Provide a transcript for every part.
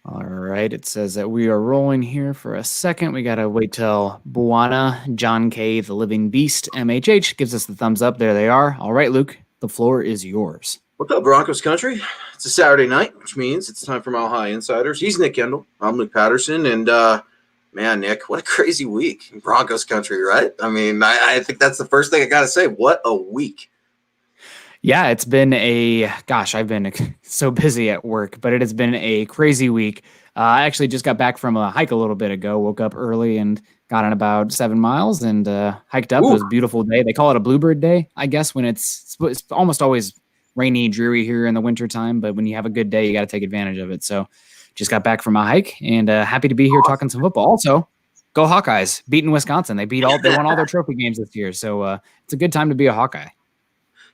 All right, it says that we are rolling here for a second. We got to wait till Buana, John K., the living beast, MHH, gives us the thumbs up. There they are. All right, Luke, the floor is yours. What's up, Broncos country? It's a Saturday night, which means it's time for Mile High Insiders. He's Nick Kendell. I'm Luke Patterson. And, man, Nick, what a crazy week in Broncos country, right? I mean, I think that's the first thing I got to say. What a week. Yeah, it's been I've been so busy at work, but it has been a crazy week. I actually just got back from a hike a little bit ago, woke up early and got on about 7 miles and hiked up. It Ooh, was a beautiful day. They call it a bluebird day, I guess, when it's almost always rainy, dreary here in the wintertime, but when you have a good day, you got to take advantage of it. So just got back from a hike and happy to be here talking some football. Also, go Hawkeyes, beating Wisconsin. They won all their trophy games this year. So it's a good time to be a Hawkeye.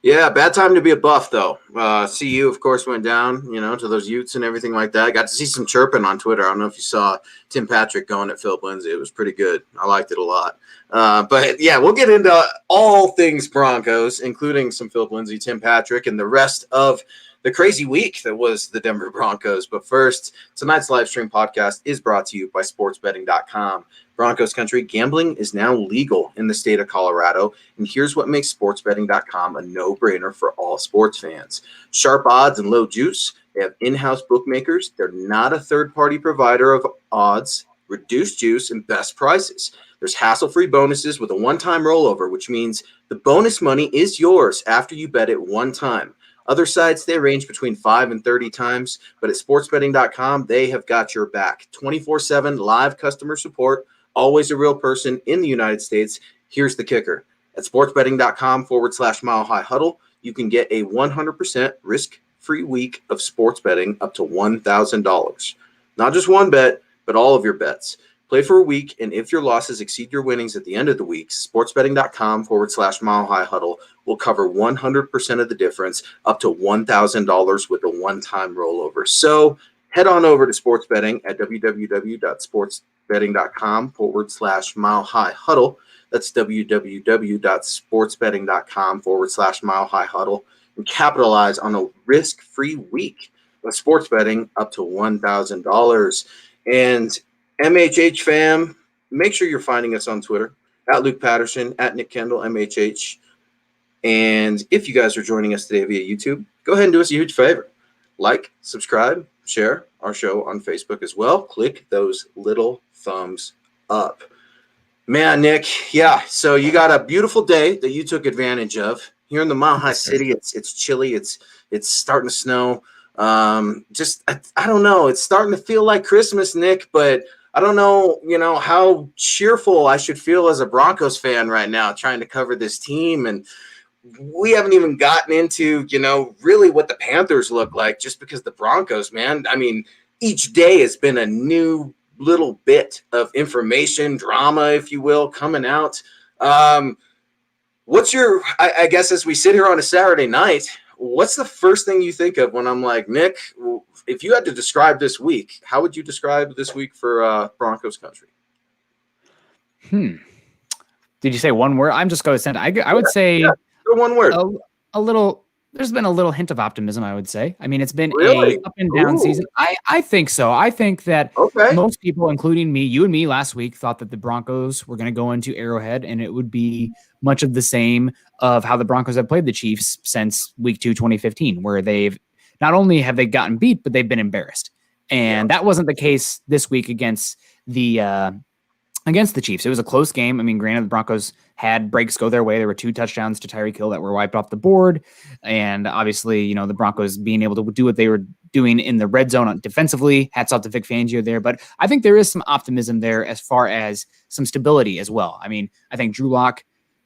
yeah, bad time to be a Buff, though. CU, of course, went down, to those Utes and everything like that. Got to see some chirping on Twitter. I don't know if you saw Tim Patrick going at Philip Lindsay. It was pretty good. I liked it a lot. But, yeah, we'll get into all things Broncos, including some Philip Lindsay, Tim Patrick, and the rest of the crazy week that was the Denver Broncos. But first, tonight's live stream podcast is brought to you by sportsbetting.com. Broncos country, gambling is now legal in the state of Colorado, and here's what makes sportsbetting.com a no-brainer for all sports fans. Sharp odds and low juice. They have in-house bookmakers. They're not a third-party provider of odds, reduced juice, and best prices. There's hassle-free bonuses with a one-time rollover, which means the bonus money is yours after you bet it one time. Other sites, they range between 5 and 30 times, but at sportsbetting.com, they have got your back. 24/7 live customer support, always a real person in the United States. Here's the kicker. At sportsbetting.com/Mile High Huddle, you can get a 100% risk-free week of sports betting up to $1,000. Not just one bet, but all of your bets. Play for a week, and if your losses exceed your winnings at the end of the week, sportsbetting.com/Mile High Huddle will cover 100% of the difference, up to $1,000 with a one-time rollover. So head on over to sports betting at www.sportsbetting.com/Mile High Huddle. That's www.sportsbetting.com/Mile High Huddle and capitalize on a risk-free week of sports betting up to $1,000. And MHH fam, make sure you're finding us on Twitter at Luke Patterson, at Nick Kendell, MHH. And if you guys are joining us today via YouTube, go ahead and do us a huge favor. Like, subscribe, share our show on Facebook as well. Click those little thumbs up. Man, Nick, yeah, so you got a beautiful day that you took advantage of. Here in the Mile High City, it's chilly. It's starting to snow. I don't know. It's starting to feel like Christmas, Nick, but I don't know, how cheerful I should feel as a Broncos fan right now trying to cover this team. And we haven't even gotten into, really what the Panthers look like just because the Broncos, man. I mean, each day has been a new little bit of information, drama, if you will, coming out. What's your, I guess as we sit here on a Saturday night, what's the first thing you think of when I'm like, Nick, if you had to describe this week, how would you describe this week for Broncos country? Did you say one word? I'm just going to send. I would say one word. A little. There's been a little hint of optimism, I would say. I mean, it's been Really? a up and down season. I think so. I think that most people, including me, you and me last week, thought that the Broncos were going to go into Arrowhead and it would be much of the same of how the Broncos have played the Chiefs since week 2, 2015, where they've not only have they gotten beat, but they've been embarrassed. And that wasn't the case this week against the Chiefs. It was a close game. I mean, granted, the Broncos had breaks go their way. There were 2 touchdowns to Tyreek Hill that were wiped off the board. And obviously, the Broncos being able to do what they were doing in the red zone defensively. Hats off to Vic Fangio there. But I think there is some optimism there as far as some stability as well. I mean, I think Drew Lock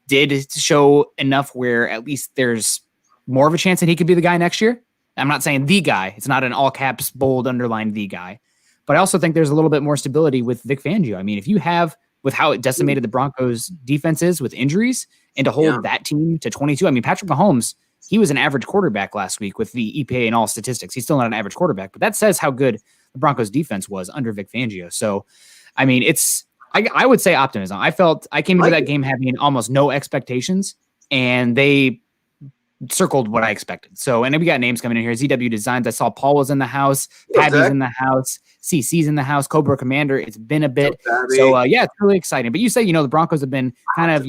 did show enough where at least there's more of a chance that he could be the guy next year. I'm not saying the guy. It's not an all caps, bold, underlined the guy. But I also think there's a little bit more stability with Vic Fangio. I mean, if you have, with how it decimated the Broncos defense is with injuries, and to hold that team to 22. I mean, Patrick Mahomes, he was an average quarterback last week with the EPA and all statistics. He's still not an average quarterback, but that says how good the Broncos defense was under Vic Fangio. So, I mean, I would say optimism. I came into that game having almost no expectations, and they circled what I expected. So, and then we got names coming in here. ZW Designs. I saw Paul was in the house. Pabby's in the house. CC's in the house. Cobra Commander. It's been a bit. So, yeah, it's really exciting. But you say, the Broncos have been kind of,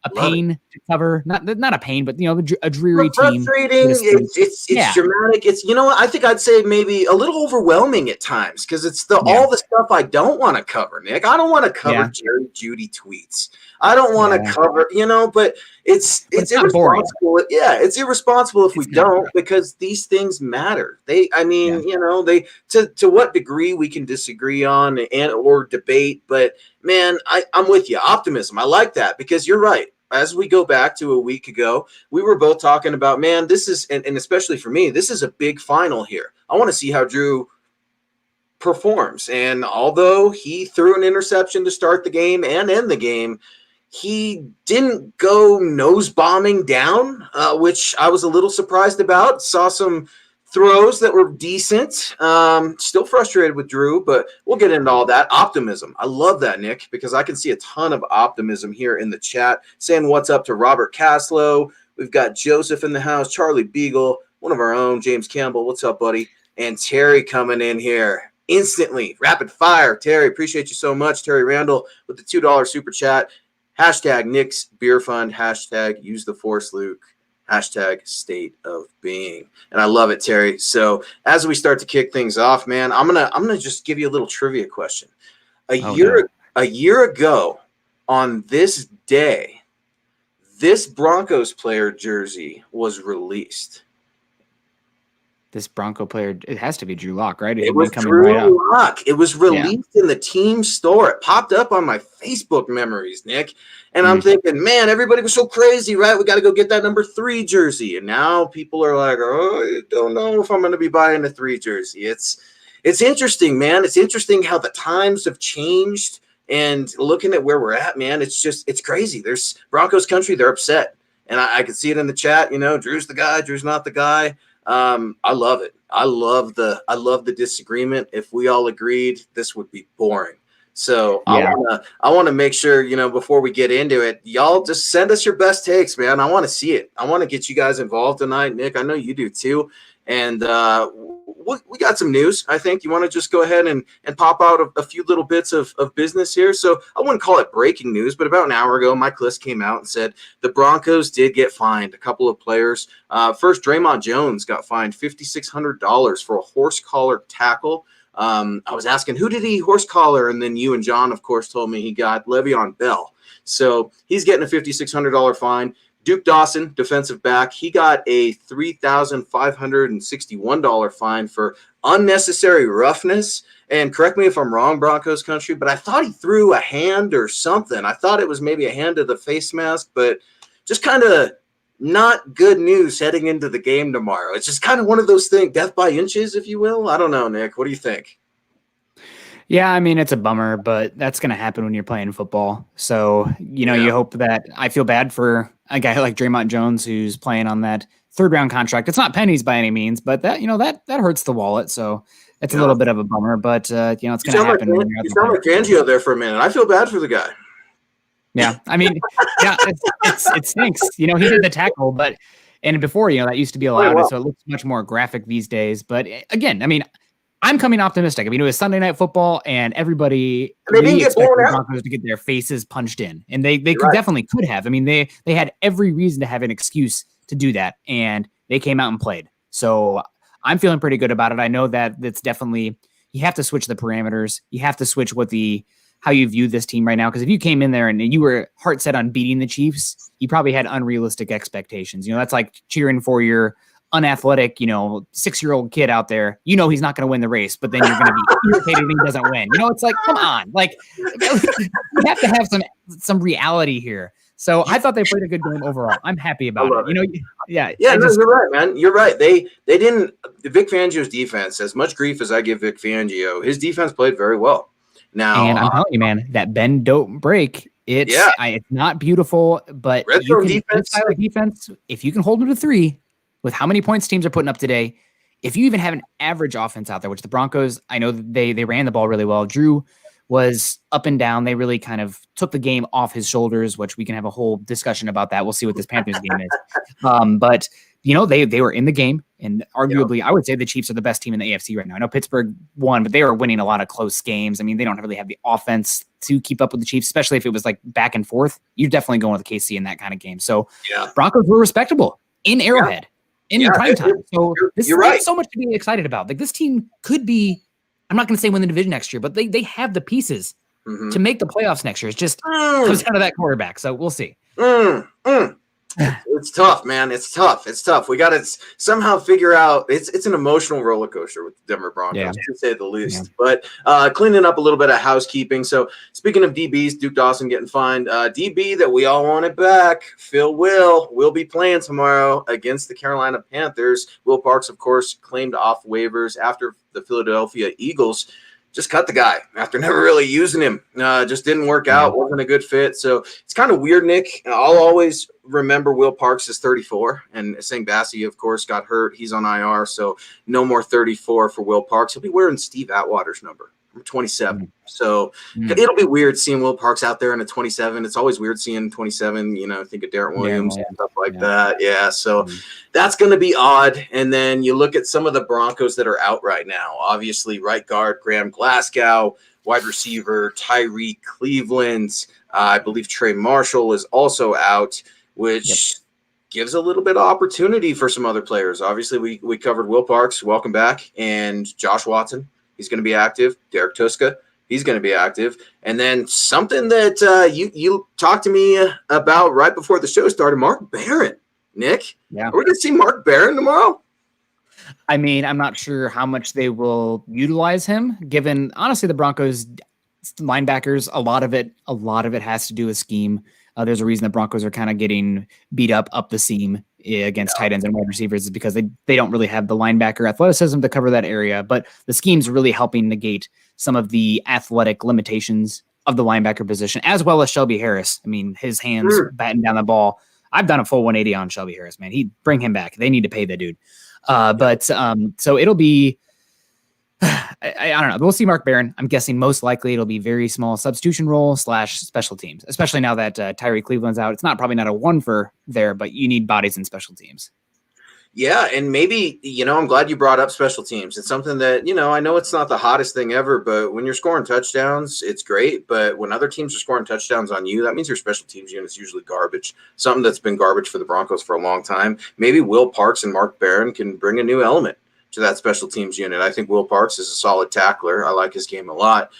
a pain to cover. Not a pain, but, a dreary team. Frustrating. It's dramatic. It's, what? I think I'd say maybe a little overwhelming at times because it's all the stuff I don't want to cover, Nick. I don't want to cover Jeudy tweets. I don't want to cover, but it's irresponsible. It's irresponsible if we don't because these things matter. To what degree we can disagree on or debate, but man, I'm with you. Optimism. I like that because you're right. As we go back to a week ago, we were both talking about, man, this is, and especially for me, this is a big final here. I want to see how Drew performs. And although he threw an interception to start the game and end the game, he didn't go nose bombing down, which I was a little surprised about. Saw some throws that were decent. Still frustrated with Drew, but we'll get into all that. Optimism. I love that, Nick, because I can see a ton of optimism here in the chat. Saying what's up to Robert Caslow. We've got Joseph in the house, Charlie Beagle, one of our own, James Campbell. What's up, buddy? And Terry coming in here instantly. Rapid fire. Terry, appreciate you so much. Terry Randall with the $2 super chat. Hashtag Nick's Beer Fund. Hashtag Use the Force, Luke. Hashtag State of Being. And I love it, Terry. So as we start to kick things off, man, I'm gonna just give you a little trivia question. A year ago on this day, this Broncos player jersey was released. This Bronco player, it has to be Drew Lock, right? It was Drew Lock. It was released in the team store. It popped up on my Facebook memories, Nick. And I'm thinking, man, everybody was so crazy, right? We got to go get that number 3 jersey. And now people are like, oh, I don't know if I'm going to be buying a 3 jersey. It's interesting, man. It's interesting how the times have changed. And looking at where we're at, man, it's crazy. There's Broncos country. They're upset. And I can see it in the chat. Drew's the guy. Drew's not the guy. I love it. I love the disagreement. If we all agreed, this would be boring. So I want to make sure, before we get into it, y'all just send us your best takes, man. I want to see it. I want to get you guys involved tonight. Nick, I know you do too. And we got some news. I think you want to just go ahead and pop out a few little bits of business here. So I wouldn't call it breaking news, but about an hour ago, Mike Kliss came out and said the Broncos did get fined. A couple of players. First, Draymond Jones got fined $5,600 for a horse collar tackle. I was asking, who did he horse collar? And then you and John, of course, told me he got Le'Veon Bell. So he's getting a $5,600 fine. Duke Dawson, defensive back, he got a $3,561 fine for unnecessary roughness. And correct me if I'm wrong, Broncos country, but I thought he threw a hand or something. I thought it was maybe a hand to the face mask, but just kind of not good news heading into the game tomorrow. It's just kind of one of those things, death by inches, if you will. I don't know, Nick. What do you think? Yeah, I mean, it's a bummer, but that's going to happen when you're playing football. So, you hope that I feel bad for a guy like Draymond Jones who's playing on that 3rd round contract. It's not pennies by any means, but that hurts the wallet. So it's a little bit of a bummer, but it's going to happen. You sound like Fangio there for a minute. I feel bad for the guy. Yeah. I mean, it stinks. He did the tackle, and before, that used to be allowed. So it looks much more graphic these days. But again, I mean, I'm coming optimistic. I mean, it was Sunday Night Football, and everybody really expected the Broncos to get their faces punched in, and they definitely could have. I mean, they had every reason to have an excuse to do that, and they came out and played. So I'm feeling pretty good about it. I know that it's definitely you have to switch the parameters. You have to switch how you view this team right now. Because if you came in there and you were heart set on beating the Chiefs, you probably had unrealistic expectations. That's like cheering for your unathletic, 6-year-old kid out there. He's not going to win the race, but then you're going to be irritated when he doesn't win. It's like, come on, like you have to have some reality here. So I thought they played a good game overall. I'm happy about it. You're right, man. You're right. They didn't. Vic Fangio's defense, as much grief as I give Vic Fangio, his defense played very well. Now, and I'm telling you, man, that bend don't break. It's not beautiful, but defense. If you can hold them to 3. With how many points teams are putting up today, if you even have an average offense out there, which the Broncos, I know they ran the ball really well. Drew was up and down. They really kind of took the game off his shoulders, which we can have a whole discussion about that. We'll see what this Panthers game is. But they were in the game, and arguably, I would say the Chiefs are the best team in the AFC right now. I know Pittsburgh won, but they are winning a lot of close games. I mean, they don't really have the offense to keep up with the Chiefs, especially if it was like back and forth. You're definitely going with KC in that kind of game. So Broncos were respectable in Arrowhead in prime time. So you're right. So much to be excited about. Like, this team could be, I'm not going to say win the division next year, but they have the pieces to make the playoffs next year. It's just comes down to that quarterback. So we'll see. It's tough, man. It's tough. We got to somehow figure out. It's an emotional roller coaster with the Denver Broncos, to say the least. Yeah. But cleaning up a little bit of housekeeping. So speaking of DBs, Duke Dawson getting fined. DB that we all wanted back, Phil will be playing tomorrow against the Carolina Panthers. Will Parks, of course, claimed off waivers after the Philadelphia Eagles just cut the guy after never really using him. Just didn't work out. Wasn't a good fit. So it's kind of weird, Nick. I'll always remember Will Parks is 34, and Sang Bassi, of course, got hurt. He's on IR, so no more 34 for Will Parks. He'll be wearing Steve Atwater's number 27. So it'll be weird seeing Will Parks out there in a 27. It's always weird seeing 27, think of Darren Williams and stuff like that. Yeah, so that's going to be odd. And then you look at some of the Broncos that are out right now. Obviously, right guard Graham Glasgow, wide receiver Tyree Cleveland. I believe Trey Marshall is also out, which gives a little bit of opportunity for some other players. Obviously, we covered Will Parks, welcome back, and Josh Watson. He's going to be active. Derek Tuska, he's going to be active. And then something that you talked to me about right before the show started, Mark Barron. Nick, are we going to see Mark Barron tomorrow? I mean, I'm not sure how much they will utilize him, given, honestly, the Broncos linebackers, a lot of it has to do with scheme. There's a reason the Broncos are kind of getting beat up the seam against tight ends and wide receivers, is because they don't really have the linebacker athleticism to cover that area. But the scheme's really helping negate some of the athletic limitations of the linebacker position, as well as Shelby Harris. I mean, his hands batting down the ball. I've done a full 180 on Shelby Harris, man. He'd bring him back. They need to pay the dude. So it'll be, I don't know. We'll see Mark Barron. I'm guessing most likely it'll be very small substitution role / special teams, especially now that Tyree Cleveland's out. It's probably not a one for there, but you need bodies in special teams. Yeah, and maybe, I'm glad you brought up special teams. It's something that, I know it's not the hottest thing ever, but when you're scoring touchdowns, it's great. But when other teams are scoring touchdowns on you, that means your special teams unit's usually garbage, something that's been garbage for the Broncos for a long time. Maybe Will Parks and Mark Barron can bring a new element to that special teams unit. I think Will Parks is a solid tackler. I like his game a lot.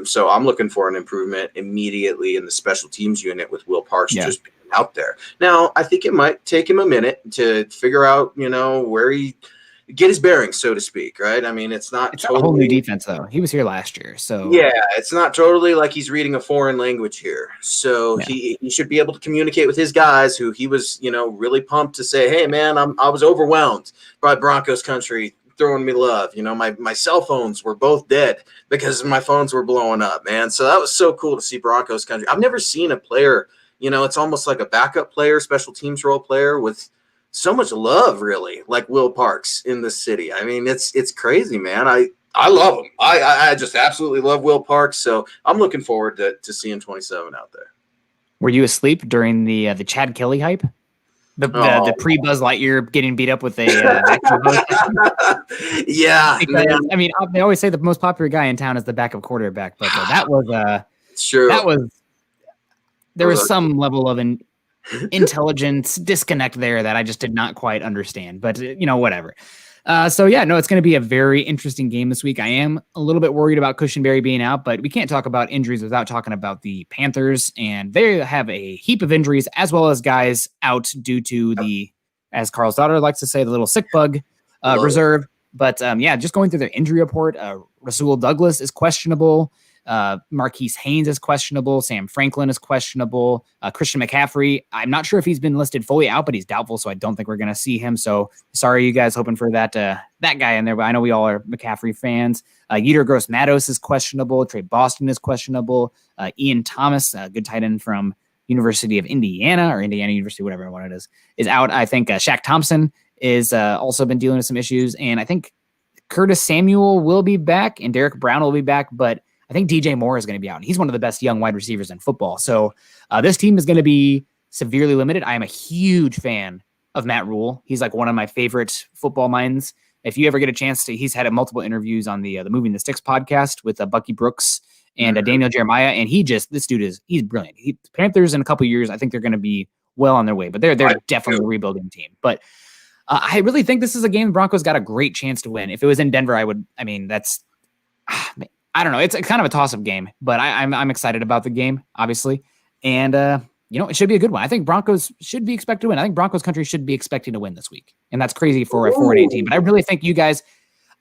So I'm looking for an improvement immediately in the special teams unit with Will Parks just being out there. Now, I think it might take him a minute to figure out, where he get his bearings, so to speak, right? I mean, it's totally, a whole new defense, though. He was here last year, so it's not totally like he's reading a foreign language here. So he should be able to communicate with his guys, who he was, really pumped to say, hey, man, I was overwhelmed by Broncos country throwing me love. My cell phones were both dead because my phones were blowing up, man. So that was so cool to see Broncos country. I've never seen a player, it's almost like a backup player, special teams role player with so much love, really, like Will Parks in the city. I mean, it's crazy, man. I love him. I just absolutely love Will Parks. So I'm looking forward to seeing 27 out there. Were you asleep during the Chad Kelly hype? The pre-Buzz Lightyear getting beat up with a yeah. Because, I mean, they always say the most popular guy in town is the backup quarterback, but that was there was some level of an intelligence disconnect there that I just did not quite understand, but whatever. It's going to be a very interesting game this week. I am a little bit worried about Cushenberry being out, but we can't talk about injuries without talking about the Panthers, and they have a heap of injuries as well as guys out due to the, as Carl's daughter likes to say, the little sick bug reserve. But just going through their injury report, Rasul Douglas is questionable. Marquise Haynes is questionable. Sam Franklin is questionable. Christian McCaffrey, I'm not sure if he's been listed fully out, but he's doubtful, so I don't think we're going to see him. So sorry, you guys, hoping for that guy in there, but I know we all are McCaffrey fans. Yetur Gross-Matos is questionable. Trey Boston is questionable. Ian Thomas, a good tight end from University of Indiana or Indiana University, whatever one it is out. I think Shaq Thompson is also been dealing with some issues, and I think Curtis Samuel will be back and Derek Brown will be back, but I think DJ Moore is going to be out. And he's one of the best young wide receivers in football. So this team is going to be severely limited. I am a huge fan of Matt Rule. He's like one of my favorite football minds. If you ever get a chance to, he's had multiple interviews on the Moving the Sticks podcast with Bucky Brooks and Daniel Jeremiah. And this dude he's brilliant. Panthers in a couple years, I think they're going to be well on their way, but they're definitely a rebuilding team. But I really think this is a game the Broncos got a great chance to win. If it was in Denver, I don't know. It's kind of a toss-up game, but I'm excited about the game, obviously. And, it should be a good one. I think Broncos should be expected to win. I think Broncos country should be expecting to win this week. And that's crazy for a 4-8 but I really think you guys,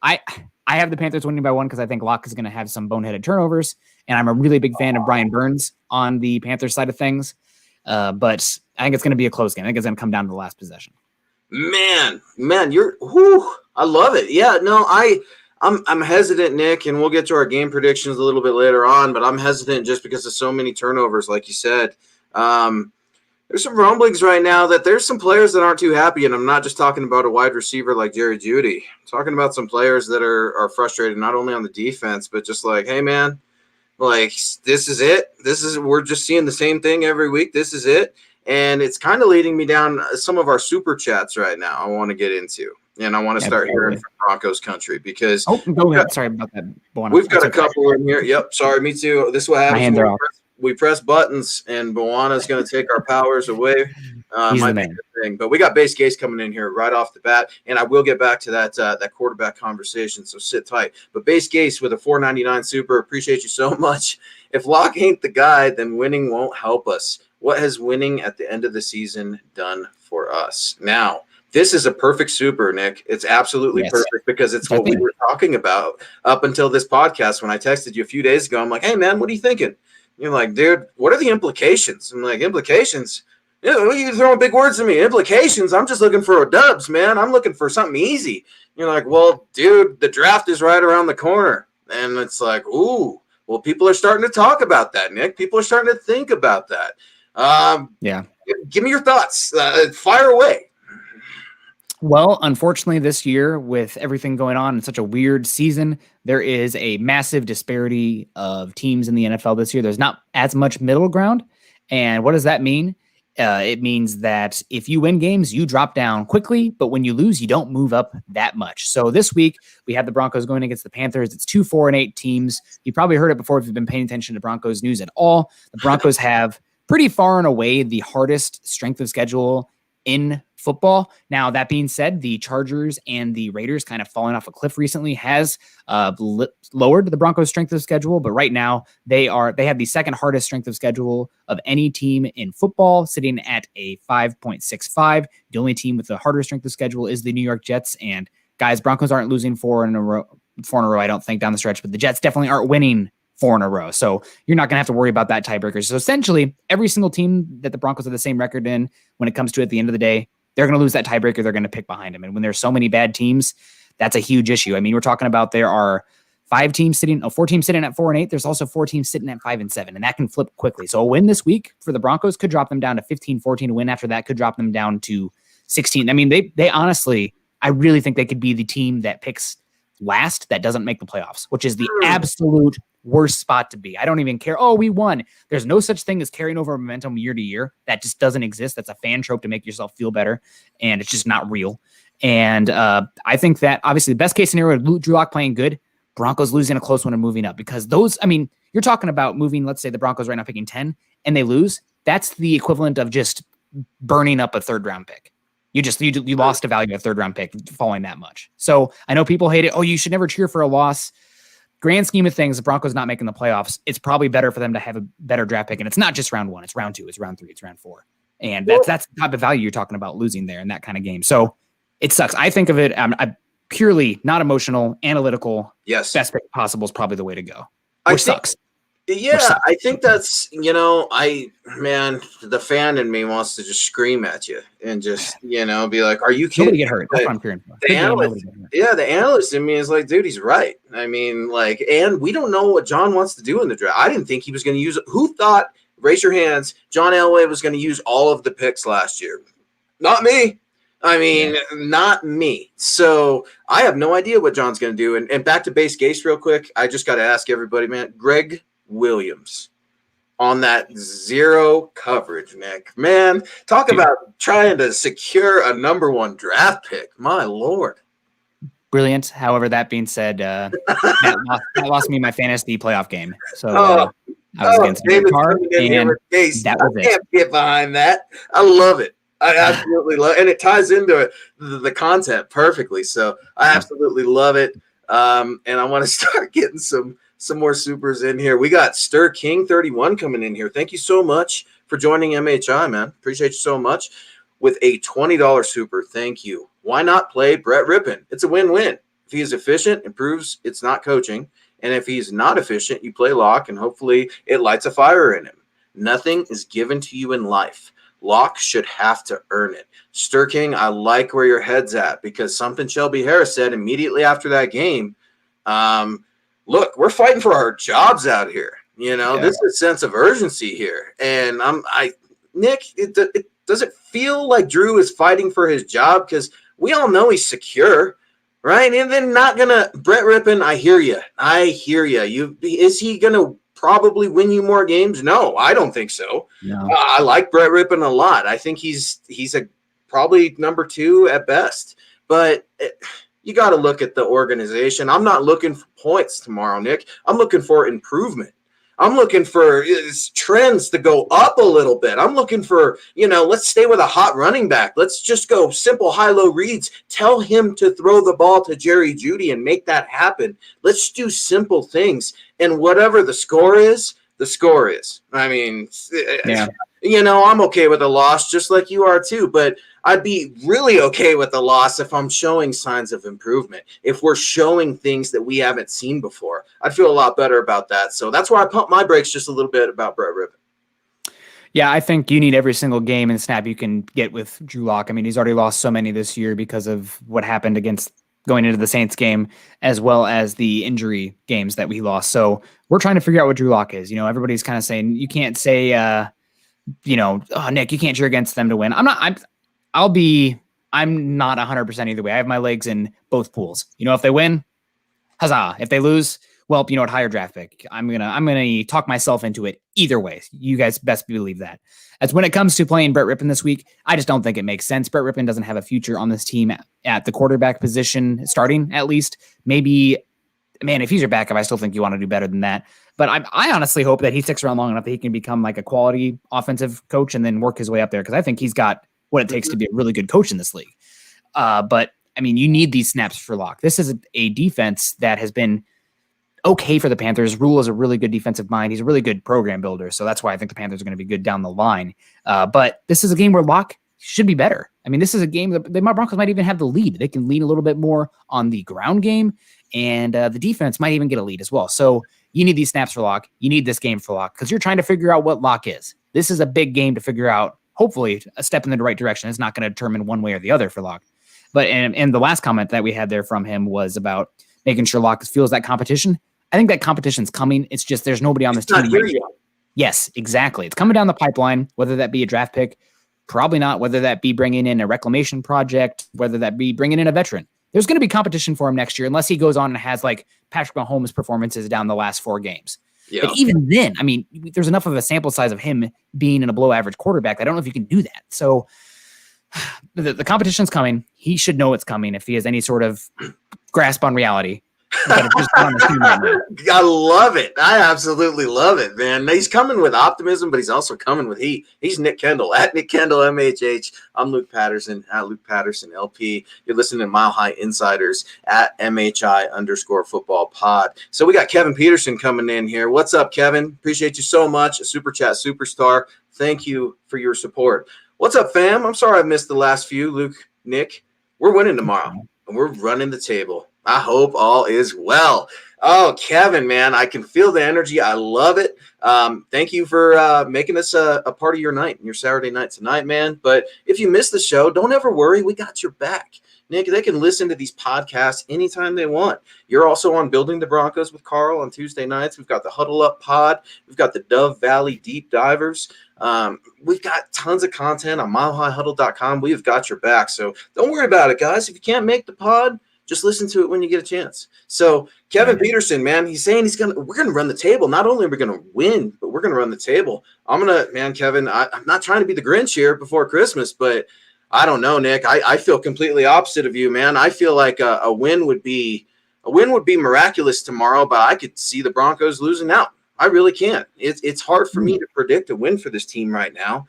I have the Panthers winning by 1 because I think Locke is going to have some boneheaded turnovers. And I'm a really big fan of Brian Burns on the Panthers side of things. But I think it's going to be a close game. I think it's going to come down to the last possession. Man, I love it. Yeah, no, I'm hesitant, Nick, and we'll get to our game predictions a little bit later on, but I'm hesitant just because of so many turnovers, like you said. There's some rumblings right now that there's some players that aren't too happy, and I'm not just talking about a wide receiver like Jerry Jeudy. I'm talking about some players that are frustrated, not only on the defense, but just like, hey, man, like, this is it. We're just seeing the same thing every week. This is it. And it's kind of leading me down some of our super chats right now I want to get into. And I want to start hearing from Broncos country because go ahead. Sorry about that. We've got a couple in here. Yep. Sorry, me too. This is what happens when we press buttons and Bouye going to take our powers away. Might be a thing. But we got base case coming in here right off the bat. And I will get back to that quarterback conversation. So sit tight. But base case with a $4.99 super. Appreciate you so much. If Locke ain't the guy, then winning won't help us. What has winning at the end of the season done for us? Now, this is a perfect super, Nick. It's absolutely perfect because it's what we were talking about up until this podcast. When I texted you a few days ago, I'm like, hey, man, what are you thinking? You're like, dude, what are the implications? I'm like, implications? You're throwing big words at me. Implications? I'm just looking for a dubs, man. I'm looking for something easy. You're like, well, dude, the draft is right around the corner. And it's like, ooh, well, people are starting to talk about that, Nick. People are starting to think about that. Give me your thoughts. Fire away. Well, unfortunately, this year, with everything going on in such a weird season, there is a massive disparity of teams in the NFL this year. There's not as much middle ground. And what does that mean? It means that if you win games, you drop down quickly, but when you lose, you don't move up that much. So this week, we have the Broncos going against the Panthers. It's 2 4-8 teams. You probably heard it before if you've been paying attention to Broncos news at all. The Broncos have pretty far and away the hardest strength of schedule in football. Now, that being said, the Chargers and the Raiders kind of falling off a cliff recently has lowered the Broncos' strength of schedule, but right now they have the second hardest strength of schedule of any team in football, sitting at a 5.65. The only team with the harder strength of schedule is the New York Jets, and guys, Broncos aren't losing four in a row, I don't think, down the stretch, but the Jets definitely aren't winning 4 in a row. So you're not going to have to worry about that tiebreaker. So essentially, every single team that the Broncos have the same record in, when it comes to it at the end of the day, they're going to lose that tiebreaker. They're going to pick behind them. And when there's so many bad teams, that's a huge issue. I mean, we're talking about there are 4 teams sitting at 4-8. There's also 4 teams sitting at 5-7, and that can flip quickly. So a win this week for the Broncos could drop them down to 15-14. A win after that could drop them down to 16. I mean, they honestly, I really think they could be the team that picks last that doesn't make the playoffs, which is the absolute worst spot to be. I don't even care. Oh, we won. There's no such thing as carrying over momentum year to year. That just doesn't exist. That's a fan trope to make yourself feel better, and it's just not real. And I think that obviously the best case scenario, Drew Lock playing good, Broncos losing a close one and moving up, because those, I mean, you're talking about moving, let's say the Broncos right now picking 10 and they lose. That's the equivalent of just burning up a 3rd round pick. You lost a value of a 3rd round pick falling that much. So I know people hate it. Oh, you should never cheer for a loss. Grand scheme of things, the Broncos not making the playoffs, it's probably better for them to have a better draft pick. And it's not just round 1, it's round 2, it's round 3, it's round 4. And that's the type of value you're talking about losing there in that kind of game. So it sucks. I think of it, I'm purely not emotional, analytical. Yes. Best pick possible is probably the way to go. Sucks. Yeah, I think that's, the fan in me wants to just scream at you and just, be like, are you kidding? Nobody get hurt. That's what I'm hearing. The analyst in me is like, dude, he's right. I mean, and we don't know what John wants to do in the draft. I didn't think he was going to use it. Who thought, raise your hands, John Elway was going to use all of the picks last year? Not me. I mean, not me. So I have no idea what John's going to do. And back to base case real quick. I just got to ask everybody, man, Greg Williams. on that zero coverage, Nick. Man, talk about trying to secure a number 1 draft pick. My Lord. Brilliant. However, that being said, that lost me my fantasy playoff game. So I was against David's Carr, coming in here with Case. that was I can't get behind that. I love it. I absolutely love it. And it ties into the content perfectly. So I absolutely love it. And I want to start getting some more supers in here. We got Stir King 31 coming in here. Thank you so much for joining MHI, man. Appreciate you so much. With a $20 super. Thank you. Why not play Brett Rippon? It's a win-win. If he is efficient, it proves it's not coaching. And if he's not efficient, you play lock, and hopefully it lights a fire in him. Nothing is given to you in life. Lock should have to earn it. Stir King, I like where your head's at, because something Shelby Harris said immediately after that game. Look, we're fighting for our jobs out here. This is a sense of urgency here. And Nick, does it feel like Drew is fighting for his job? Because we all know he's secure, right? And then Brett Rippon, I hear you. Is he going to probably win you more games? No, I don't think so. No. I like Brett Rippon a lot. I think he's a probably number 2 at best. But you got to look at the organization. I'm not looking for points tomorrow, Nick. I'm looking for improvement. I'm looking for trends to go up a little bit. I'm looking for, let's stay with a hot running back. Let's just go simple high-low reads. Tell him to throw the ball to Jerry Jeudy and make that happen. Let's do simple things. And whatever the score is, the score is. I mean, I'm okay with a loss just like you are too, but I'd be really okay with the loss if I'm showing signs of improvement. If we're showing things that we haven't seen before, I'd feel a lot better about that. So that's why I pump my brakes just a little bit about Brett Rippon. Yeah, I think you need every single game and snap you can get with Drew Lock. I mean, he's already lost so many this year because of what happened going into the Saints game, as well as the injury games that we lost. So we're trying to figure out what Drew Lock is. Everybody's kind of saying you can't say, oh, Nick, you can't cheer against them to win. I'm not 100% either way. I have my legs in both pools. If they win, huzzah. If they lose, well, higher draft pick. I'm gonna talk myself into it either way. You guys best believe that. As when it comes to playing Brett Rippon this week, I just don't think it makes sense. Brett Rippon doesn't have a future on this team at the quarterback position, starting at least. Maybe, man, if he's your backup, I still think you want to do better than that. But I honestly hope that he sticks around long enough that he can become like a quality offensive coach and then work his way up there, because I think he's got what it takes to be a really good coach in this league. But I mean, you need these snaps for Lock. This is a defense that has been okay for the Panthers. Rule is a really good defensive mind. He's a really good program builder. So that's why I think the Panthers are going to be good down the line. But this is a game where Lock should be better. I mean, this is a game that the Broncos might even have the lead. They can lean a little bit more on the ground game, and the defense might even get a lead as well. So you need these snaps for Lock. You need this game for Lock because you're trying to figure out what Lock is. This is a big game to figure out. Hopefully a step in the right direction. It's not going to determine one way or the other for Lock. But and the last comment that we had there from him was about making sure Lock feels that competition. I think that competition's coming. It's just there's nobody on this team. Yes, exactly. It's coming down the pipeline, whether that be a draft pick, probably not, whether that be bringing in a reclamation project, whether that be bringing in a veteran. There's going to be competition for him next year unless he goes on and has like Patrick Mahomes performances down the last 4 games. Yeah. But even then, I mean, there's enough of a sample size of him being in a below average quarterback. I don't know if you can do that. So the competition's coming. He should know it's coming if he has any sort of grasp on reality. I love it. I absolutely love it, man. He's coming with optimism, but he's also coming with heat. He's Nick Kendell at Nick Kendell MHH. I'm Luke Patterson at Luke Patterson LP. You're listening to Mile High Insiders at MHI_football pod. So we got Kevin Peterson coming in here. What's up, Kevin? Appreciate you so much. A super chat superstar. Thank you for your support. What's up, fam? I'm sorry I missed the last few. Luke, Nick, we're winning tomorrow, and we're running the table. I hope all is well. Oh, Kevin, man, I can feel the energy. I love it. Thank you for making us a part of your night, your Saturday night tonight, man. But if you miss the show, don't ever worry. We got your back. Nick, they can listen to these podcasts anytime they want. You're also on Building the Broncos with Carl on Tuesday nights. We've got the Huddle Up Pod. We've got the Dove Valley Deep Divers. We've got tons of content on milehighhuddle.com. We've got your back. So don't worry about it, guys. If you can't make the pod, Just listen to it when you get a chance. So Kevin Peterson, man, he's saying we're gonna run the table. Not only are we gonna win, but we're gonna run the table. Kevin, I'm not trying to be the Grinch here before Christmas, but I don't know, Nick. I feel completely opposite of you, man. I feel like a win would be miraculous tomorrow, but I could see the Broncos losing out. I really can't. It's hard for me to predict a win for this team right now.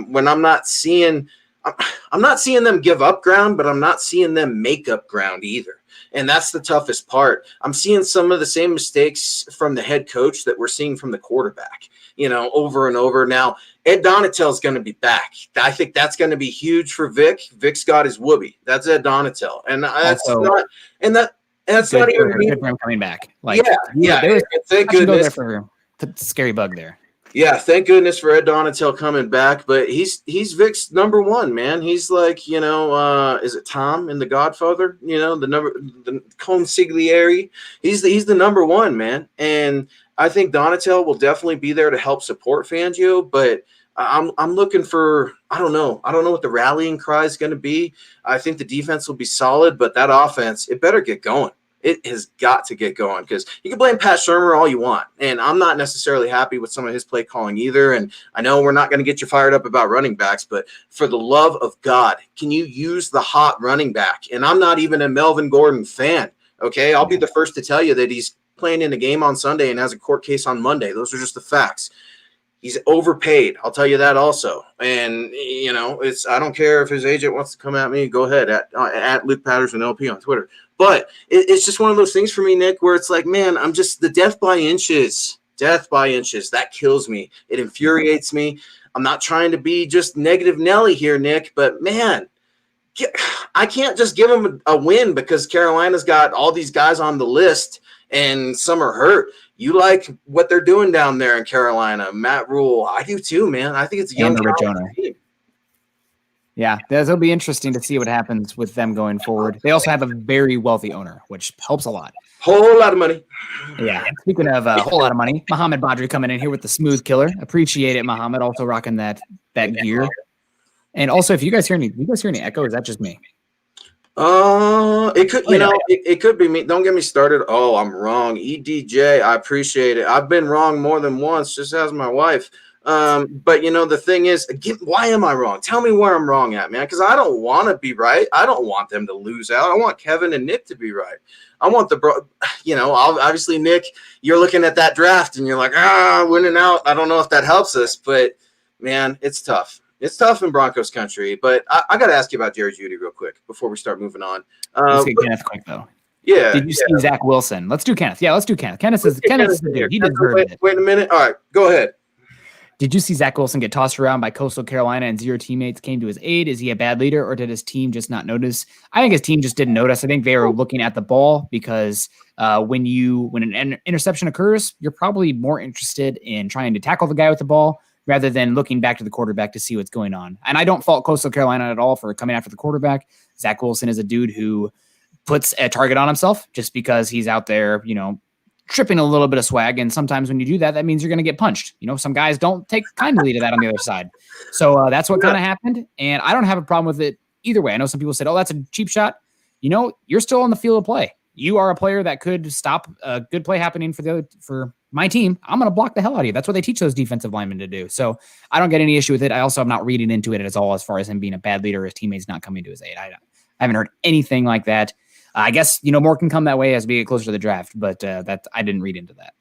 When I'm not seeing them give up ground, but I'm not seeing them make up ground either. And that's the toughest part. I'm seeing some of the same mistakes from the head coach that we're seeing from the quarterback, over and over. Now, Ed Donatell's going to be back. I think that's going to be huge for Vic. Vic's got his whoopee. That's Ed Donatell. And that's not even good for him coming back. Thank goodness for the scary bug there. Yeah, thank goodness for Ed Donatell coming back. But he's Vic's number one, man. He's like, is it Tom in The Godfather? The consigliere. He's the number one, man. And I think Donatell will definitely be there to help support Fangio. But I'm looking for, I don't know what the rallying cry is going to be. I think the defense will be solid, but that offense, it better get going. It has got to get going, because you can blame Pat Shurmur all you want, and I'm not necessarily happy with some of his play calling either. And I know we're not going to get you fired up about running backs, but for the love of God, can you use the hot running back? And I'm not even a Melvin Gordon fan, okay? I'll be the first to tell you that he's playing in a game on Sunday and has a court case on Monday. Those are just the facts. He's overpaid. I'll tell you that also. And, I don't care if his agent wants to come at me. Go ahead at Luke Patterson LP on Twitter. But it's just one of those things for me, Nick, where it's like, man, I'm just the death by inches. That kills me. It infuriates me. I'm not trying to be just negative Nelly here, Nick, but man, I can't just give him a win because Carolina's got all these guys on the list and some are hurt. You like what they're doing down there in Carolina, Matt Rule. I do too, man. I think it's a young team. Yeah, it'll be interesting to see what happens with them going forward. They also have a very wealthy owner, which helps a lot. Whole lot of money. Yeah. Speaking of a whole lot of money, Mohamed Badri coming in here with the smooth killer. Appreciate it, Mohamed. Also rocking that gear. And also, if you guys hear any echo, is that just me? It could, it could be me. Don't get me started. Oh, I'm wrong. EDJ, I appreciate it. I've been wrong more than once, just as my wife. But the thing is, why am I wrong? Tell me where I'm wrong at, man, because I don't want to be right. I don't want them to lose out. I want Kevin and Nick to be right. I want obviously, Nick, you're looking at that draft and you're like, winning out. I don't know if that helps us, but man, it's tough. It's tough in Broncos country. But I got to ask you about Jerry Jeudy real quick before we start moving on. Let's get Kenneth quick, though. Yeah. Did you see Zach Wilson? Let's do Kenneth. Yeah, let's do Kenneth. Kenneth is the dude. He deserved it. Wait a minute. All right, go ahead. Did you see Zach Wilson get tossed around by Coastal Carolina and 0 teammates came to his aid? Is he a bad leader, or did his team just not notice? I think his team just didn't notice. I think they were looking at the ball because when an interception occurs, you're probably more interested in trying to tackle the guy with the ball rather than looking back to the quarterback to see what's going on. And I don't fault Coastal Carolina at all for coming after the quarterback. Zach Wilson is a dude who puts a target on himself just because he's out there, tripping a little bit of swag. And sometimes when you do that, that means you're going to get punched. Some guys don't take kindly to that on the other side. So that's what kind of happened. And I don't have a problem with it either way. I know some people said, oh, that's a cheap shot. You're still on the field of play. You are a player that could stop a good play happening for my team. I'm going to block the hell out of you. That's what they teach those defensive linemen to do. So I don't get any issue with it. I also am not reading into it at all as far as him being a bad leader or his teammates not coming to his aid. I haven't heard anything like that. I guess, more can come that way as we get closer to the draft, but that I didn't read into that.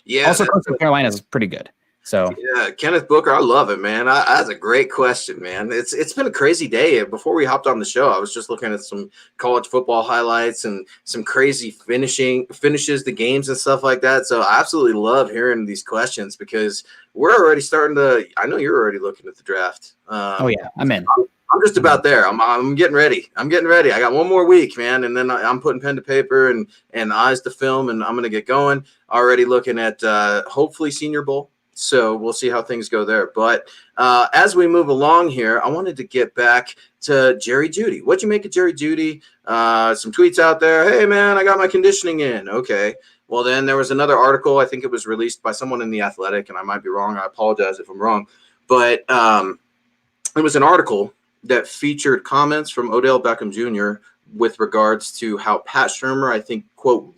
Yeah. Also, Coastal Carolina is pretty good. So yeah, Kenneth Booker, I love it, man. That's a great question, man. It's been a crazy day. Before we hopped on the show, I was just looking at some college football highlights and some crazy finishes, the games and stuff like that. So I absolutely love hearing these questions because we're already starting to. I know you're already looking at the draft. Oh yeah, I'm in. I'm just about there. I'm getting ready. I got one more week, man, and then I'm putting pen to paper and eyes to film, and I'm going to get going. Already looking at hopefully Senior Bowl. So we'll see how things go there. But as we move along here, I wanted to get back to Jerry Jeudy. What'd you make of Jerry Jeudy? Some tweets out there. Hey, man, I got my conditioning in. Okay. Well, then there was another article. I think it was released by someone in The Athletic, and I might be wrong. I apologize if I'm wrong. But it was an article that featured comments from Odell Beckham Jr. with regards to how Pat Shurmur, I think, quote,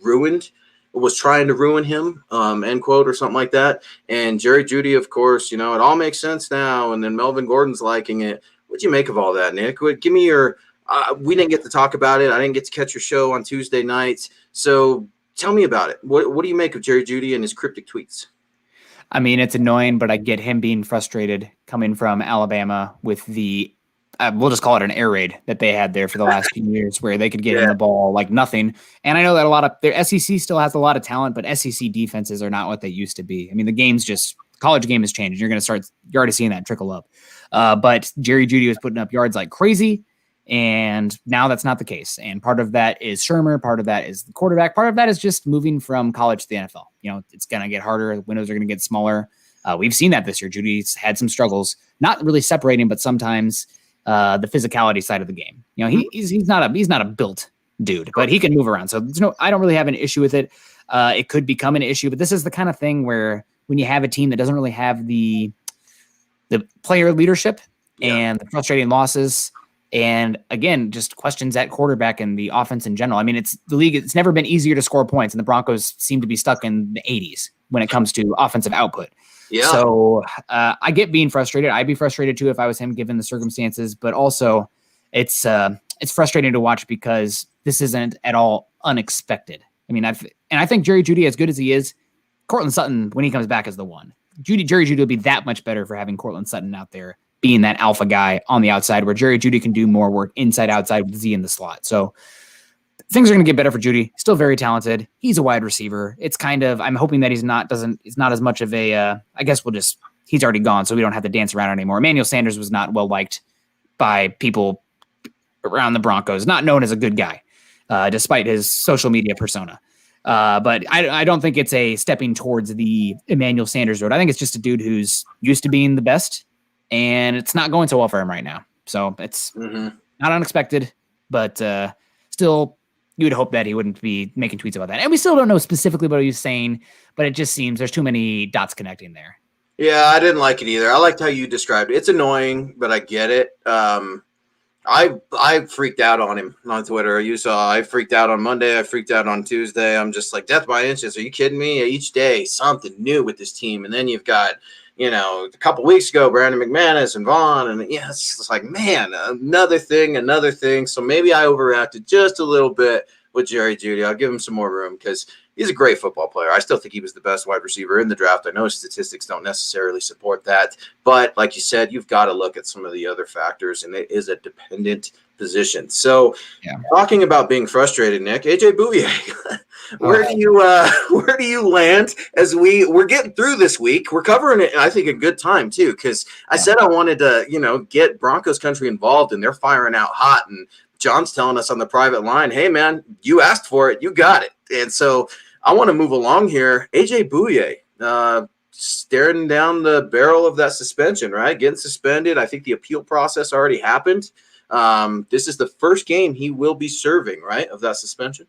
was trying to ruin him, end quote, or something like that. And Jerry Jeudy, of course, it all makes sense now. And then Melvin Gordon's liking it. What'd you make of all that, Nick? Give me your we didn't get to talk about it. I didn't get to catch your show on Tuesday nights. So tell me about it. What do you make of Jerry Jeudy and his cryptic tweets? I mean, it's annoying, but I get him being frustrated coming from Alabama with the we'll just call it an air raid that they had there for the last few years where they could get him the ball like nothing. And I know that a lot of their SEC still has a lot of talent, but SEC defenses are not what they used to be. I mean, the college game has changed. You're already seeing that trickle up. But Jerry Jeudy was putting up yards like crazy. And now that's not the case. And part of that is Shurmur. Part of that is the quarterback. Part of that is just moving from college to the NFL. It's going to get harder. Windows are going to get smaller. We've seen that this year. Judy's had some struggles, not really separating, but sometimes the physicality side of the game. He's not a built dude, but he can move around. So I don't really have an issue with it. It could become an issue, but this is the kind of thing where when you have a team that doesn't really have the player leadership and the frustrating losses, and again, just questions at quarterback and the offense in general. I mean, it's the league. It's never been easier to score points, and the Broncos seem to be stuck in the 80s when it comes to offensive output. Yeah. So I get being frustrated. I'd be frustrated too if I was him, given the circumstances. But also, it's frustrating to watch because this isn't at all unexpected. I mean, I think Jerry Jeudy, as good as he is, Cortland Sutton, when he comes back, is the one. Jerry Jeudy will be that much better for having Cortland Sutton out there being that alpha guy on the outside, where Jerry Jeudy can do more work inside, outside with Z in the slot. So things are going to get better for Jeudy. Still very talented. He's a wide receiver. It's kind of, I'm hoping that he's not as much of a, I guess he's already gone, so we don't have to dance around anymore. Emmanuel Sanders was not well liked by people around the Broncos, not known as a good guy, despite his social media persona. But I don't think it's a stepping towards the Emmanuel Sanders road. I think it's just a dude who's used to being the best, and it's not going so well for him right now. So it's not unexpected, but still, you would hope that he wouldn't be making tweets about that. And we still don't know specifically what he was saying, but it just seems there's too many dots connecting there. Yeah, I didn't like it either. I liked how you described it. It's annoying, but I get it. I freaked out on him on Twitter. You saw I freaked out on Monday. I freaked out on Tuesday. I'm just like, death by inches. Are you kidding me? Each day, something new with this team. And then you've got, a couple weeks ago, Brandon McManus and Vaughn. And it's just like, man, another thing. So maybe I overreacted just a little bit with Jerry Jeudy. I'll give him some more room because he's a great football player. I still think he was the best wide receiver in the draft. I know his statistics don't necessarily support that. But like you said, you've got to look at some of the other factors, and it is a dependent position. So talking about being frustrated, Nick, AJ Bouye, where do you land as we're getting through this week? We're covering it, I think, a good time too, because I said I wanted to, get Broncos country involved, and they're firing out hot. And John's telling us on the private line, hey, man, you asked for it. You got it. And so I want to move along here. AJ Bouye, staring down the barrel of that suspension, right? Getting suspended. I think the appeal process already happened. This is the first game he will be serving, right, of that suspension?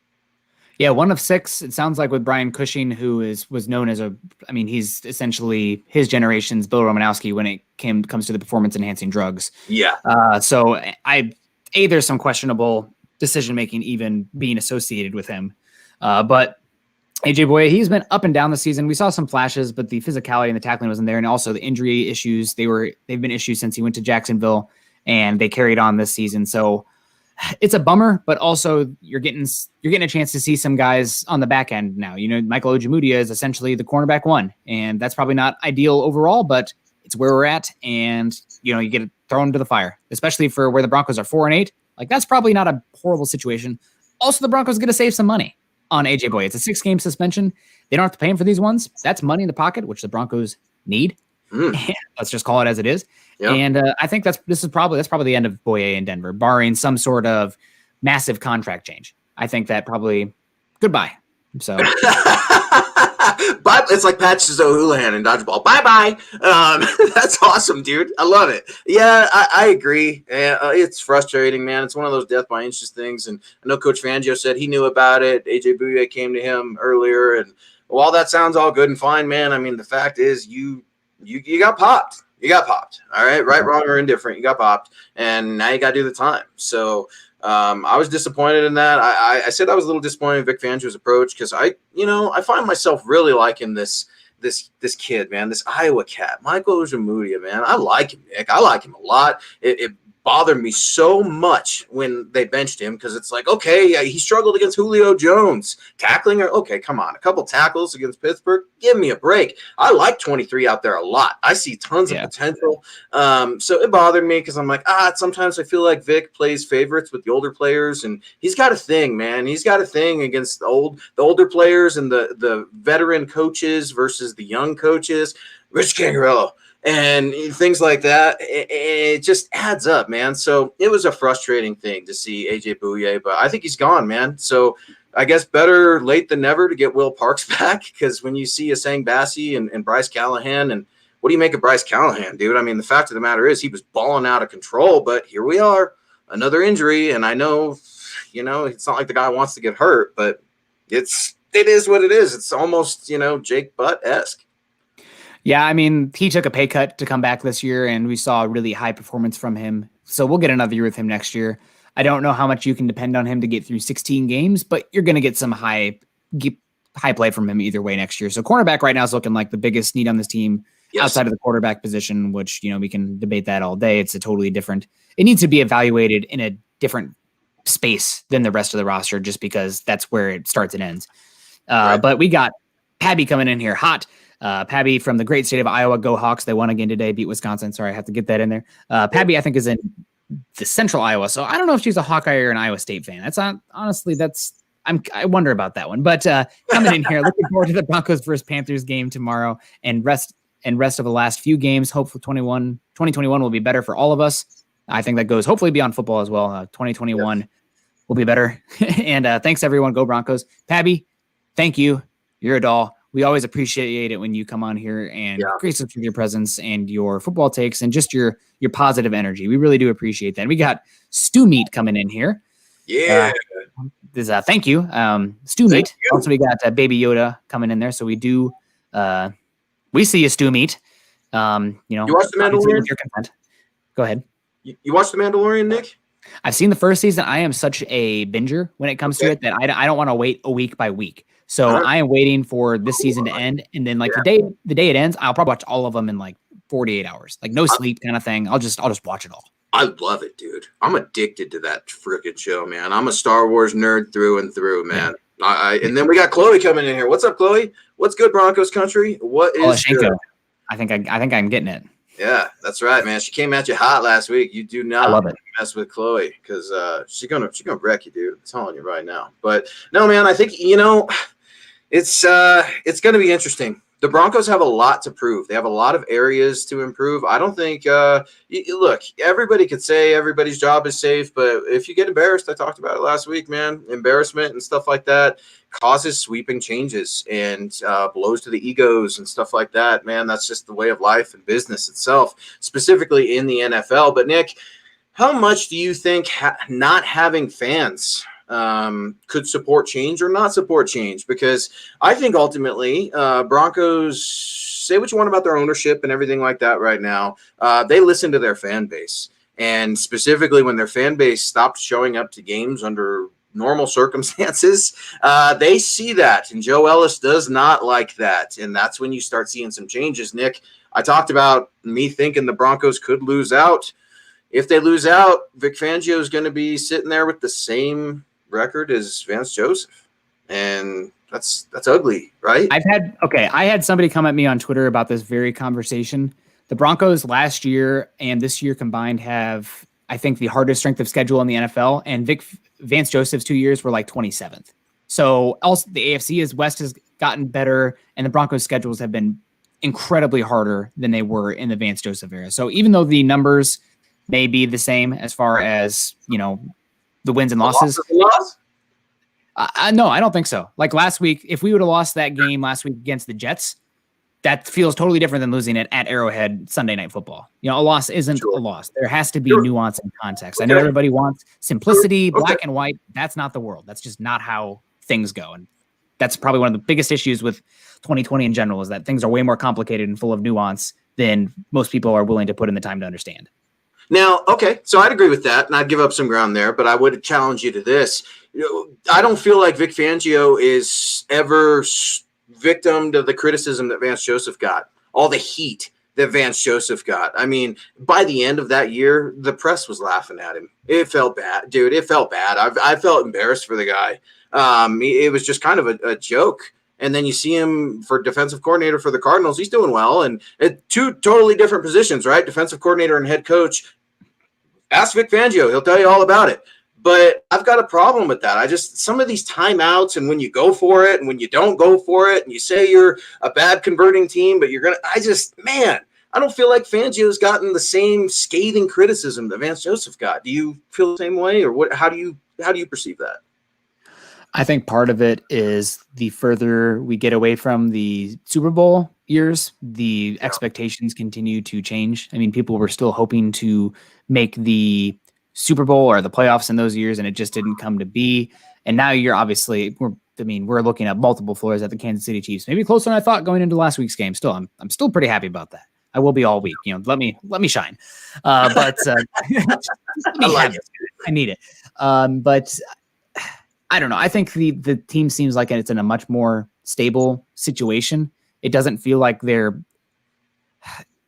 Yeah, 1 of 6. It sounds like with Brian Cushing, who was known as he's essentially his generation's Bill Romanowski when it comes to the performance-enhancing drugs. Yeah. So there's some questionable decision-making even being associated with him. But AJ Bouye, he's been up and down the season. We saw some flashes, but the physicality and the tackling wasn't there. And also the injury issues, they've been issues since he went to Jacksonville, and they carried on this season. So it's a bummer, but also you're getting a chance to see some guys on the back end now. Michael Ojemudia is essentially the cornerback 1, and that's probably not ideal overall, but it's where we're at. And, you get thrown into the fire, especially for where the Broncos are 4-8. Like, that's probably not a horrible situation. Also, the Broncos are going to save some money on AJ Bouye. It's a 6-game suspension. They don't have to pay him for these ones. That's money in the pocket, which the Broncos need. Let's just call it as it is. Yep. And I think that's probably the end of Bouye in Denver, barring some sort of massive contract change. I think that probably goodbye. So but it's like Patches O'Houlihan in dodgeball. Bye-bye. That's awesome, dude. I love it. Yeah, I agree. It's frustrating, man. It's one of those death by inches things. And I know Coach Fangio said he knew about it. AJ Bouye came to him earlier. And while that sounds all good and fine, man, I mean, the fact is you got popped. You got popped. All right. Right, wrong, or indifferent. You got popped. And now you got to do the time. So I was disappointed in that. I said I was a little disappointed in Vic Fangio's approach because I find myself really liking this kid, man, this Iowa cat, Michael Ojemudia, man. I like him, Nick. I like him a lot. It bothered me so much when they benched him because it's like, okay, he struggled against Julio Jones. Tackling her, okay, come on. A couple tackles against Pittsburgh, give me a break. I like 23 out there a lot. I see tons of potential. So it bothered me because I'm like, sometimes I feel like Vic plays favorites with the older players, and he's got a thing, man. He's got a thing against the older players and the veteran coaches versus the young coaches. Rich Cangarello. And things like that, it just adds up, man. So it was a frustrating thing to see AJ Bouye, but I think he's gone, man. So I guess better late than never to get Will Parks back, because when you see Asang Bassi and Bryce Callahan, and what do you make of Bryce Callahan, dude? I mean, the fact of the matter is he was balling out of control, but here we are, another injury. And I know, it's not like the guy wants to get hurt, but it is what it is. It's almost, Jake Butt-esque. Yeah, I mean, he took a pay cut to come back this year, and we saw a really high performance from him. So we'll get another year with him next year. I don't know how much you can depend on him to get through 16 games, but you're going to get some high play from him either way next year. So cornerback right now is looking like the biggest need on this team outside of the quarterback position, which, we can debate that all day. It's it needs to be evaluated in a different space than the rest of the roster, just because that's where it starts and ends. Right. But we got Pabby coming in here hot. Pabby from the great state of Iowa, go Hawks. They won again today, beat Wisconsin. Sorry, I have to get that in there. Pabby, I think, is in the central Iowa, so I don't know if she's a Hawkeye or an Iowa State fan. I wonder about that one. But coming in here, looking forward to the Broncos versus Panthers game tomorrow, and rest of the last few games. Hopefully 2021 will be better for all of us. I think that goes hopefully beyond football as well. 2021 will be better. And thanks everyone. Go Broncos. Pabby, thank you. You're a doll. We always appreciate it when you come on here and grace us with your presence and your football takes and just your positive energy. We really do appreciate that. And we got Stew Meat coming in here. Yeah. Thank you. Stew Meat. Also, we got Baby Yoda coming in there. So we do, we see you, Stew Meat. You watch The Mandalorian? With your consent. Go ahead. You watch The Mandalorian, Nick? I've seen the first season. I am such a binger when it comes to it that I don't want to wait a week by week. So I am waiting for this season to end, and then the day it ends, I'll probably watch all of them in 48 hours, no sleep kind of thing. I'll just watch it all. I love it, dude. I'm addicted to that freaking show, man. I'm a Star Wars nerd through and through, man. And then we got Chloe coming in here. What's up, Chloe? What's good, Broncos country? What is good? I think I'm getting it. Yeah, that's right, man. She came at you hot last week. You do not mess with Chloe because she's gonna wreck you, dude. I'm telling you right now. But no, man, I think it's going to be interesting. The Broncos have a lot to prove. They have a lot of areas to improve. I don't think look, everybody could say everybody's job is safe, but if you get embarrassed, I talked about it last week, man, embarrassment and stuff like that causes sweeping changes and blows to the egos and stuff like that, man. That's just the way of life and business itself, specifically in the NFL. But Nick, how much do you think not having fans could support change or not support change? Because I think ultimately Broncos, say what you want about their ownership and everything like that right now, they listen to their fan base. And specifically when their fan base stopped showing up to games under normal circumstances, they see that. And Joe Ellis does not like that. And that's when you start seeing some changes. Nick, I talked about me thinking the Broncos could lose out. If they lose out, Vic Fangio is going to be sitting there with the same record as Vance Joseph, and that's ugly, right? I had somebody come at me on Twitter about this very conversation. The Broncos last year and this year combined have, I think, the hardest strength of schedule in the NFL, and Vance Joseph's 2 years were 27th. So also the AFC West has gotten better, and the Broncos' schedules have been incredibly harder than they were in the Vance Joseph era. So even though the numbers may be the same as far as the wins and losses. No, I don't think so. Last week, if we would have lost that game last week against the Jets, that feels totally different than losing it at Arrowhead Sunday Night Football. A loss isn't a loss. There has to be nuance and context. I know everybody wants simplicity, black and white. That's not the world. That's just not how things go. And that's probably one of the biggest issues with 2020 in general, is that things are way more complicated and full of nuance than most people are willing to put in the time to understand. Now, okay, so I'd agree with that, and I'd give up some ground there, but I would challenge you to this. I don't feel like Vic Fangio is ever victim to the criticism that Vance Joseph got, all the heat that Vance Joseph got. I mean, by the end of that year, the press was laughing at him. It felt bad, dude. It felt bad. I felt embarrassed for the guy. It was just kind of a joke. And then you see him for defensive coordinator for the Cardinals. He's doing well. And two totally different positions, right? Defensive coordinator and head coach. Ask Vic Fangio. He'll tell you all about it. But I've got a problem with that. Some of these timeouts and when you go for it and when you don't go for it and you say you're a bad converting team, but you're going to, I don't feel like Fangio's gotten the same scathing criticism that Vance Joseph got. Do you feel the same way, or what? How do you perceive that? I think part of it is the further we get away from the Super Bowl years, the expectations continue to change. I mean, people were still hoping to make the Super Bowl or the playoffs in those years, and it just didn't come to be. And now we're looking at multiple floors at the Kansas City Chiefs, maybe closer than I thought going into last week's game. Still, I'm still pretty happy about that. I will be all week. Let me shine. But I need it. But I don't know. I think the team seems like it's in a much more stable situation. It doesn't feel like they're,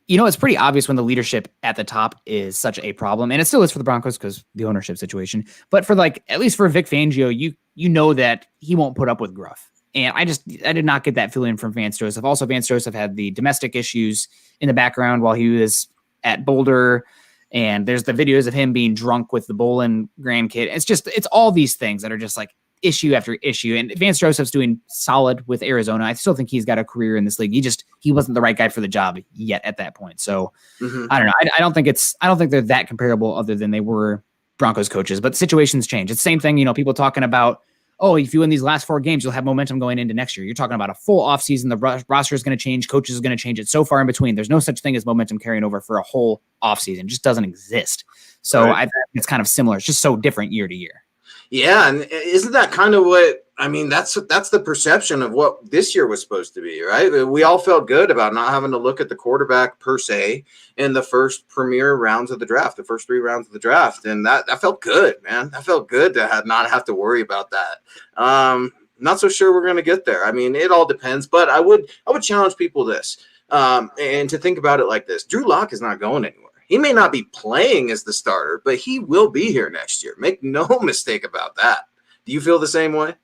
it's pretty obvious when the leadership at the top is such a problem, and it still is for the Broncos because the ownership situation. But for at least for Vic Fangio, you know that he won't put up with gruff. And I did not get that feeling from Vance Joseph. Also, Vance Joseph had the domestic issues in the background while he was at Boulder. And there's the videos of him being drunk with the Bolin grandkid. It's all these things that are just like issue after issue. And Vance Joseph's doing solid with Arizona. I still think he's got a career in this league. He wasn't the right guy for the job yet at that point. So I don't know. I don't think they're that comparable other than they were Broncos coaches, but situations change. It's the same thing, people talking about, if you win these last 4 games, you'll have momentum going into next year. You're talking about a full offseason. The roster is going to change. Coaches are going to change. It's so far in between. There's no such thing as momentum carrying over for a whole offseason. It just doesn't exist. So I think it's kind of similar. It's just so different year to year. Yeah, and isn't that kind of what – that's the perception of what this year was supposed to be, right? We all felt good about not having to look at the quarterback per se in the first premier rounds of the draft, the first 3 rounds of the draft, and that felt good, man. That felt good to not have to worry about that. Not so sure we're going to get there. It all depends, but I would challenge people this and to think about it like this. Drew Lock is not going anywhere. He may not be playing as the starter, but he will be here next year. Make no mistake about that. Do you feel the same way?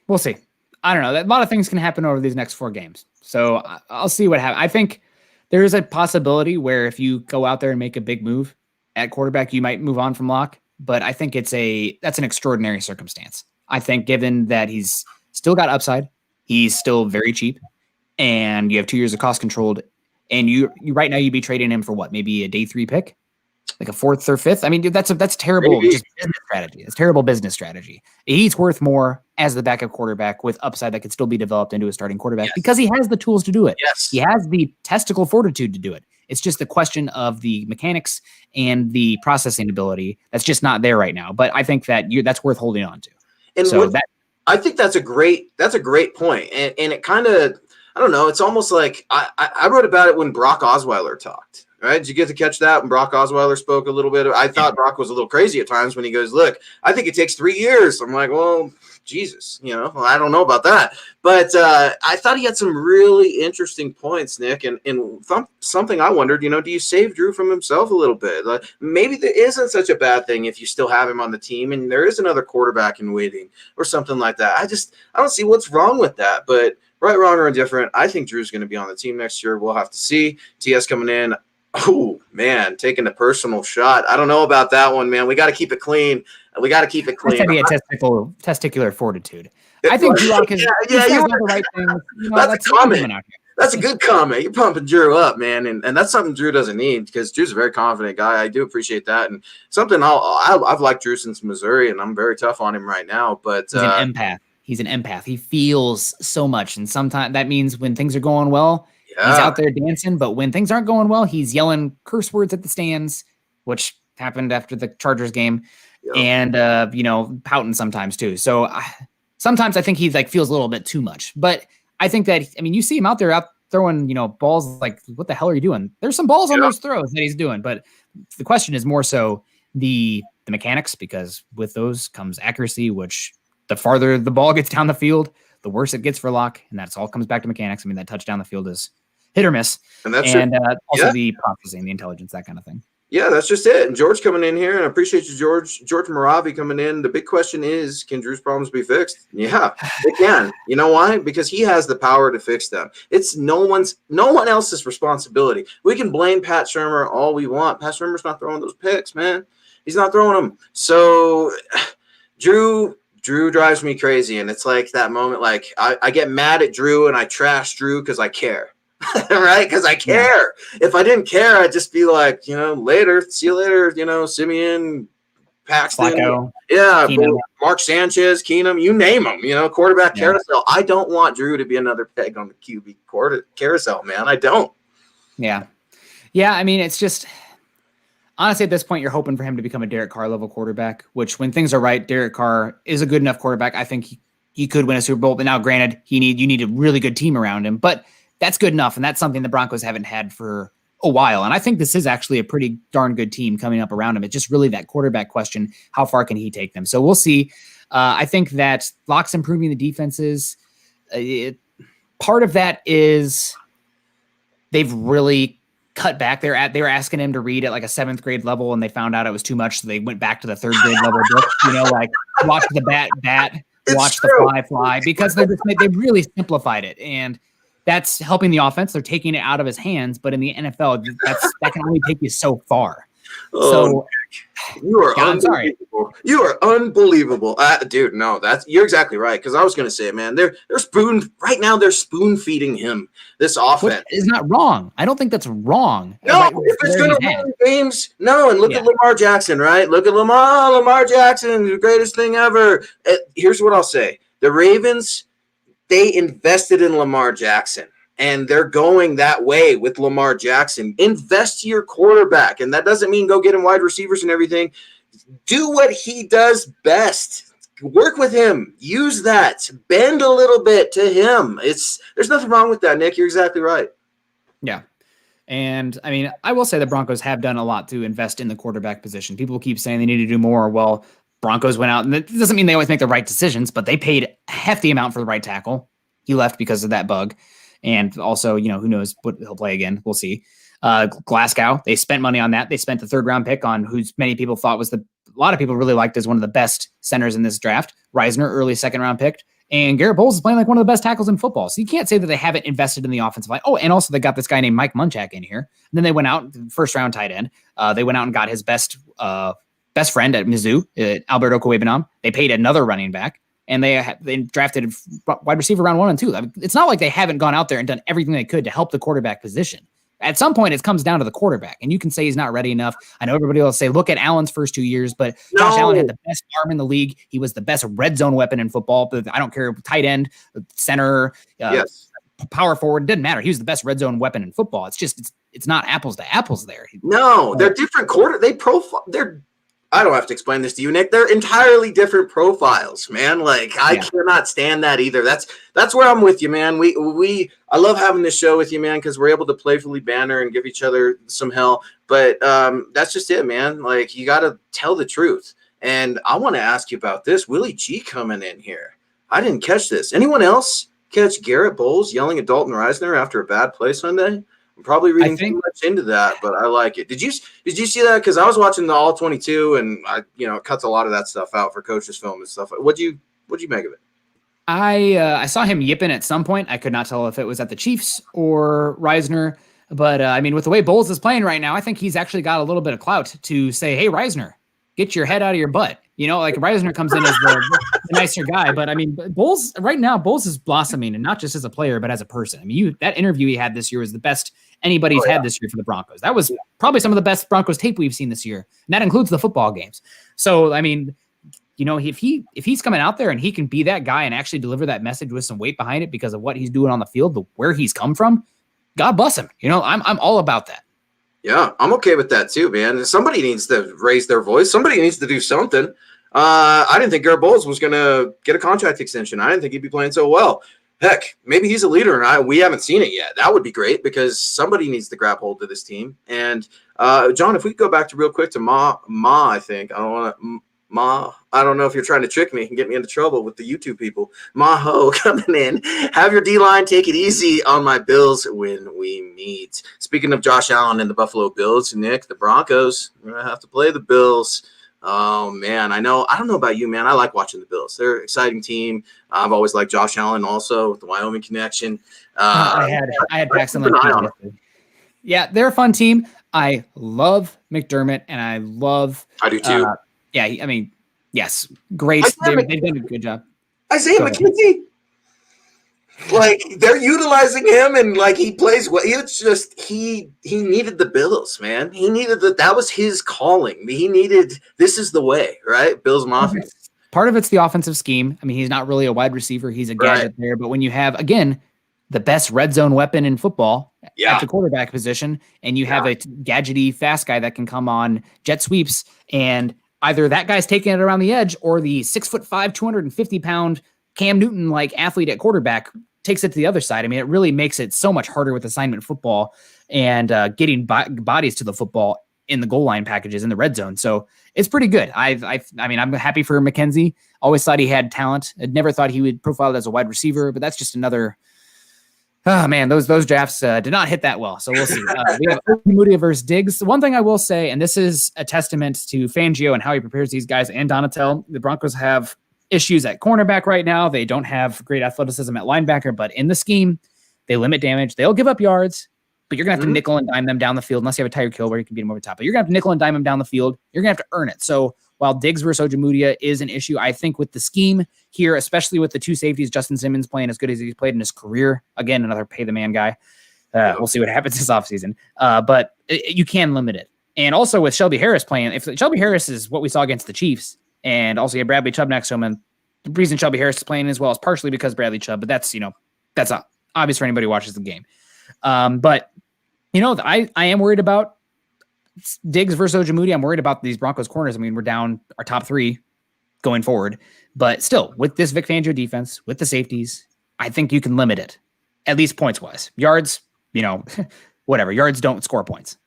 We'll see. I don't know. A lot of things can happen over these next 4 games. So I'll see what happens. I think there is a possibility where if you go out there and make a big move at quarterback, you might move on from Locke. But I think that's an extraordinary circumstance. I think given that he's still got upside, he's still very cheap, and you have 2 years of cost controlled. And you right now you'd be trading him for what? Maybe a day 3 pick, like a 4th or 5th. Dude, that's terrible. Just business strategy. It's terrible business strategy. He's worth more as the backup quarterback with upside that could still be developed into a starting quarterback because he has the tools to do it. Yes. He has the testicle fortitude to do it. It's just the question of the mechanics and the processing ability that's just not there right now. But I think that that's worth holding on to. And I think that's a great point. And it kind of, I don't know. It's almost like I wrote about it when Brock Osweiler talked. Right? Did you get to catch that when Brock Osweiler spoke a little bit? I thought Brock was a little crazy at times when he goes, "Look, I think it takes 3 years." I'm like, "Well, Jesus, I don't know about that." But I thought he had some really interesting points, Nick. And something I wondered, do you save Drew from himself a little bit? Like, maybe there isn't such a bad thing if you still have him on the team and there is another quarterback in waiting or something like that. I don't see what's wrong with that. But right, wrong, or indifferent, I think Drew's going to be on the team next year. We'll have to see. TS coming in. Oh, man, taking a personal shot. I don't know about that one, man. We got to keep it clean. That's got to be a testicular fortitude. I think Drew Lock is the right thing. That's a comment. That's a good comment. You're pumping Drew up, man, and that's something Drew doesn't need because Drew's a very confident guy. I do appreciate that, and something I've liked Drew since Missouri, and I'm very tough on him right now. But he's an empath. He's an empath. He feels so much, and sometimes that means when things are going well, he's out there dancing, but when things aren't going well, he's yelling curse words at the stands, which happened after the Chargers game, and pouting sometimes too. So sometimes I think he feels a little bit too much. But I think that you see him out there throwing, balls like, what the hell are you doing? There's some balls on those throws that he's doing, but the question is more so the mechanics, because with those comes accuracy, which the farther the ball gets down the field, the worse it gets for Locke, and that's all comes back to mechanics. I mean, that touch down the field is hit or miss, and also the processing, the intelligence, that kind of thing. Yeah, that's just it. And George coming in here, and I appreciate you, George Moravi coming in. The big question is, can Drew's problems be fixed? Yeah, it can. You know why? Because he has the power to fix them. It's no one else's responsibility. We can blame Pat Shurmur all we want. Pat Shurmur's not throwing those picks, man. He's not throwing them. So Drew drives me crazy, and it's like that moment, like I get mad at Drew and I trash Drew because I care. Right? Because I care. Yeah. If I didn't care, I'd just be like, later. See you later. Simeon, Paxton, Keenum. Mark Sanchez, Keenum, you name them. Quarterback carousel. I don't want Drew to be another peg on the QB carousel, man. I don't. Yeah. I mean, it's just honestly at this point, you're hoping for him to become a Derek Carr level quarterback. Which, when things are right, Derek Carr is a good enough quarterback. I think he could win a Super Bowl. But now, granted, you need a really good team around him. But that's good enough, and that's something the Broncos haven't had for a while. And I think this is actually a pretty darn good team coming up around him. It's just really that quarterback question. How far can he take them? So we'll see. I think that Locke's improving the defenses. Part of that is they've really cut back. They were asking him to read at like a 7th grade level, and they found out it was too much, so they went back to the 3rd grade level book. Like watch the bat, watch the fly, because they really simplified it, and that's helping the offense. They're taking it out of his hands, but in the NFL, that can only take you so far. So you are unbelievable. You are unbelievable, dude. No, you're exactly right. Because I was going to say, man, they're spoon feeding him this offense. Is not wrong. I don't think that's wrong. No, if it's going to win games, no. And look at Lamar Jackson, right? Look at Lamar Jackson, the greatest thing ever. Here's what I'll say: the Ravens, they invested in Lamar Jackson, and they're going that way with Lamar Jackson. Invest your quarterback, and that doesn't mean go get him wide receivers and everything. Do what he does best. Work with him. Use that. Bend a little bit to him. There's nothing wrong with that, Nick. You're exactly right. Yeah. And, I mean, I will say the Broncos have done a lot to invest in the quarterback position. People keep saying they need to do more. Well, Broncos went out, and it doesn't mean they always make the right decisions, but they paid a hefty amount for the right tackle. He left because of that bug. And also, who knows what he'll play again. We'll see. Glasgow, they spent money on that. They spent the 3rd round pick on who many people thought was a lot of people really liked as one of the best centers in this draft. Reisner, early 2nd round pick. And Garrett Bowles is playing like one of the best tackles in football. So you can't say that they haven't invested in the offensive line. Oh, and also they got this guy named Mike Munchak in here. And then they went out, 1st round tight end. They went out and got his best friend at Mizzou, Alberto Cuebanam. They paid another running back, and they drafted wide receiver round 1 and 2. I mean, it's not like they haven't gone out there and done everything they could to help the quarterback position. At some point, it comes down to the quarterback, and you can say he's not ready enough. I know everybody will say, look at Allen's first 2 years, but Josh Allen had the best arm in the league. He was the best red zone weapon in football. But I don't care, tight end, center, power forward, didn't matter. He was the best red zone weapon in football. It's just it's not apples to apples there. No, they're different I don't have to explain this to you, Nick. They're entirely different profiles, man. Like I cannot stand that either. That's where I'm with you, man. I love having this show with you, man, because we're able to playfully banter and give each other some hell. But that's just it, man. Like you got to tell the truth. And I want to ask you about this. Willie G coming in here. I didn't catch this. Anyone else catch Garrett Bowles yelling at Dalton Reisner after a bad play Sunday? I'm probably reading too much into that, but I like it. Did you see that? Because I was watching the All 22, and it cuts a lot of that stuff out for coaches' film and stuff. What'd you make of it? I saw him yipping at some point. I could not tell if it was at the Chiefs or Reisner, but I mean, with the way Bowles is playing right now, I think he's actually got a little bit of clout to say, "Hey, Reisner, get your head out of your butt." Like Reisner comes in as the nicer guy, but I mean, Bowles is blossoming, and not just as a player, but as a person. I mean, that interview he had this year was the best anybody's had this year for the Broncos. That was probably some of the best Broncos tape we've seen this year, and that includes the football games. So, I mean, if he's coming out there and he can be that guy and actually deliver that message with some weight behind it because of what he's doing on the field, where he's come from, God bless him. I'm all about that. Yeah, I'm okay with that too, man. Somebody needs to raise their voice. Somebody needs to do something. I didn't think Garrett Bowles was going to get a contract extension. I didn't think he'd be playing so well. Heck, maybe he's a leader, and we haven't seen it yet. That would be great because somebody needs to grab hold of this team. And John, if we could go back to real quick to Ma, I think I don't want to. Ma, I don't know if you're trying to trick me and get me into trouble with the YouTube people. Maho coming in. Have your D-line take it easy on my Bills when we meet. Speaking of Josh Allen and the Buffalo Bills, Nick, the Broncos, we're going to have to play the Bills. Oh, man, I don't know about you, man. I like watching the Bills. They're an exciting team. I've always liked Josh Allen also with the Wyoming connection. I had Paxton. Yeah, they're a fun team. I love McDermott, and I do too. Yeah, I mean, yes, great. They've done a good job. Isaiah McKenzie, like they're utilizing him, and like he plays well. It's just he needed the Bills, man. He needed that was his calling. He needed this is the way, right? Bills Mafia. Part of it's the offensive scheme. I mean, he's not really a wide receiver; he's a gadget there. But when you have again the best red zone weapon in football at the quarterback position, and you have a gadgety fast guy that can come on jet sweeps and either that guy's taking it around the edge or the 6'5", 250-pound Cam Newton like athlete at quarterback takes it to the other side. I mean, it really makes it so much harder with assignment football and getting bodies to the football in the goal line packages in the red zone. So it's pretty good. I mean, I'm happy for McKenzie. Always thought he had talent. I'd never thought he would profile as a wide receiver, but that's just another. Oh man, those drafts did not hit that well. So we'll see. We have Moody versus Diggs. The one thing I will say, and this is a testament to Fangio and how he prepares these guys and Donatel, the Broncos have issues at cornerback right now. They don't have great athleticism at linebacker, but in the scheme, they limit damage. They'll give up yards, but you're going to have to nickel and dime them down the field unless you have a Tyreek Hill where you can beat them over the top. But you're going to have to nickel and dime them down the field. You're going to have to earn it. So while Diggs versus Ojemudia is an issue, I think with the scheme here, especially with the two safeties, Justin Simmons playing as good as he's played in his career, again, another pay-the-man guy. We'll see what happens this offseason. But you can limit it. And also with Shelby Harris playing, if Shelby Harris is what we saw against the Chiefs, and also you have Bradley Chubb next to him, and the reason Shelby Harris is playing as well is partially because Bradley Chubb, but that's obvious for anybody who watches the game. But, I am worried about Diggs versus Ojemudia. I'm worried about these Broncos corners. I mean, we're down our top three going forward, but still with this Vic Fangio defense, with the safeties, I think you can limit it at least points wise. Yards, whatever. Yards don't score points.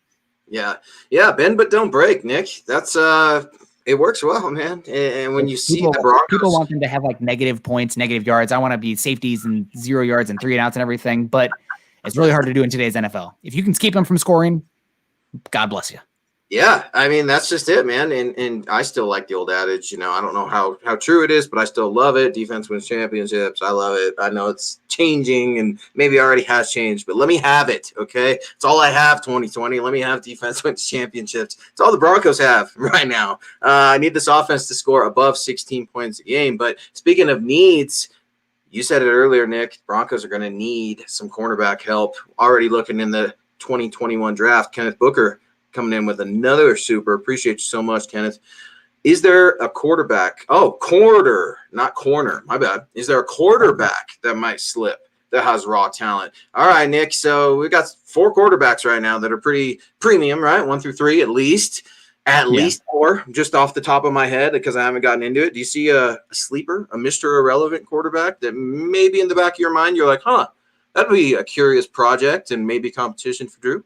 Yeah. Bend but don't break, Nick. That's it works well, man. And when you see the Broncos, people want them to have like negative points, negative yards. I want to be safeties and 0 yards and 3 and outs and everything, but it's really hard to do in today's NFL. If you can keep them from scoring, God bless you. Yeah, I mean, that's just it, man. And I still like the old adage, I don't know how true it is, but I still love it. Defense wins championships. I love it. I know it's changing and maybe already has changed, but let me have it, okay? It's all I have, 2020. Let me have defense wins championships. It's all the Broncos have right now. I need this offense to score above 16 points a game. But speaking of needs, you said it earlier, Nick, Broncos are going to need some cornerback help. Already looking in the 2021 draft, Kenneth Booker coming in with another super. Appreciate you so much, Kenneth. Is there a quarterback? Oh, not corner. My bad. Is there a quarterback that might slip that has raw talent? All right, Nick. So we've got 4 quarterbacks right now that are pretty premium, right? 1 through 3 at least. At least 4, just off the top of my head, because I haven't gotten into it. Do you see a sleeper, a Mr. Irrelevant quarterback that maybe in the back of your mind you're like, that'd be a curious project and maybe competition for Drew?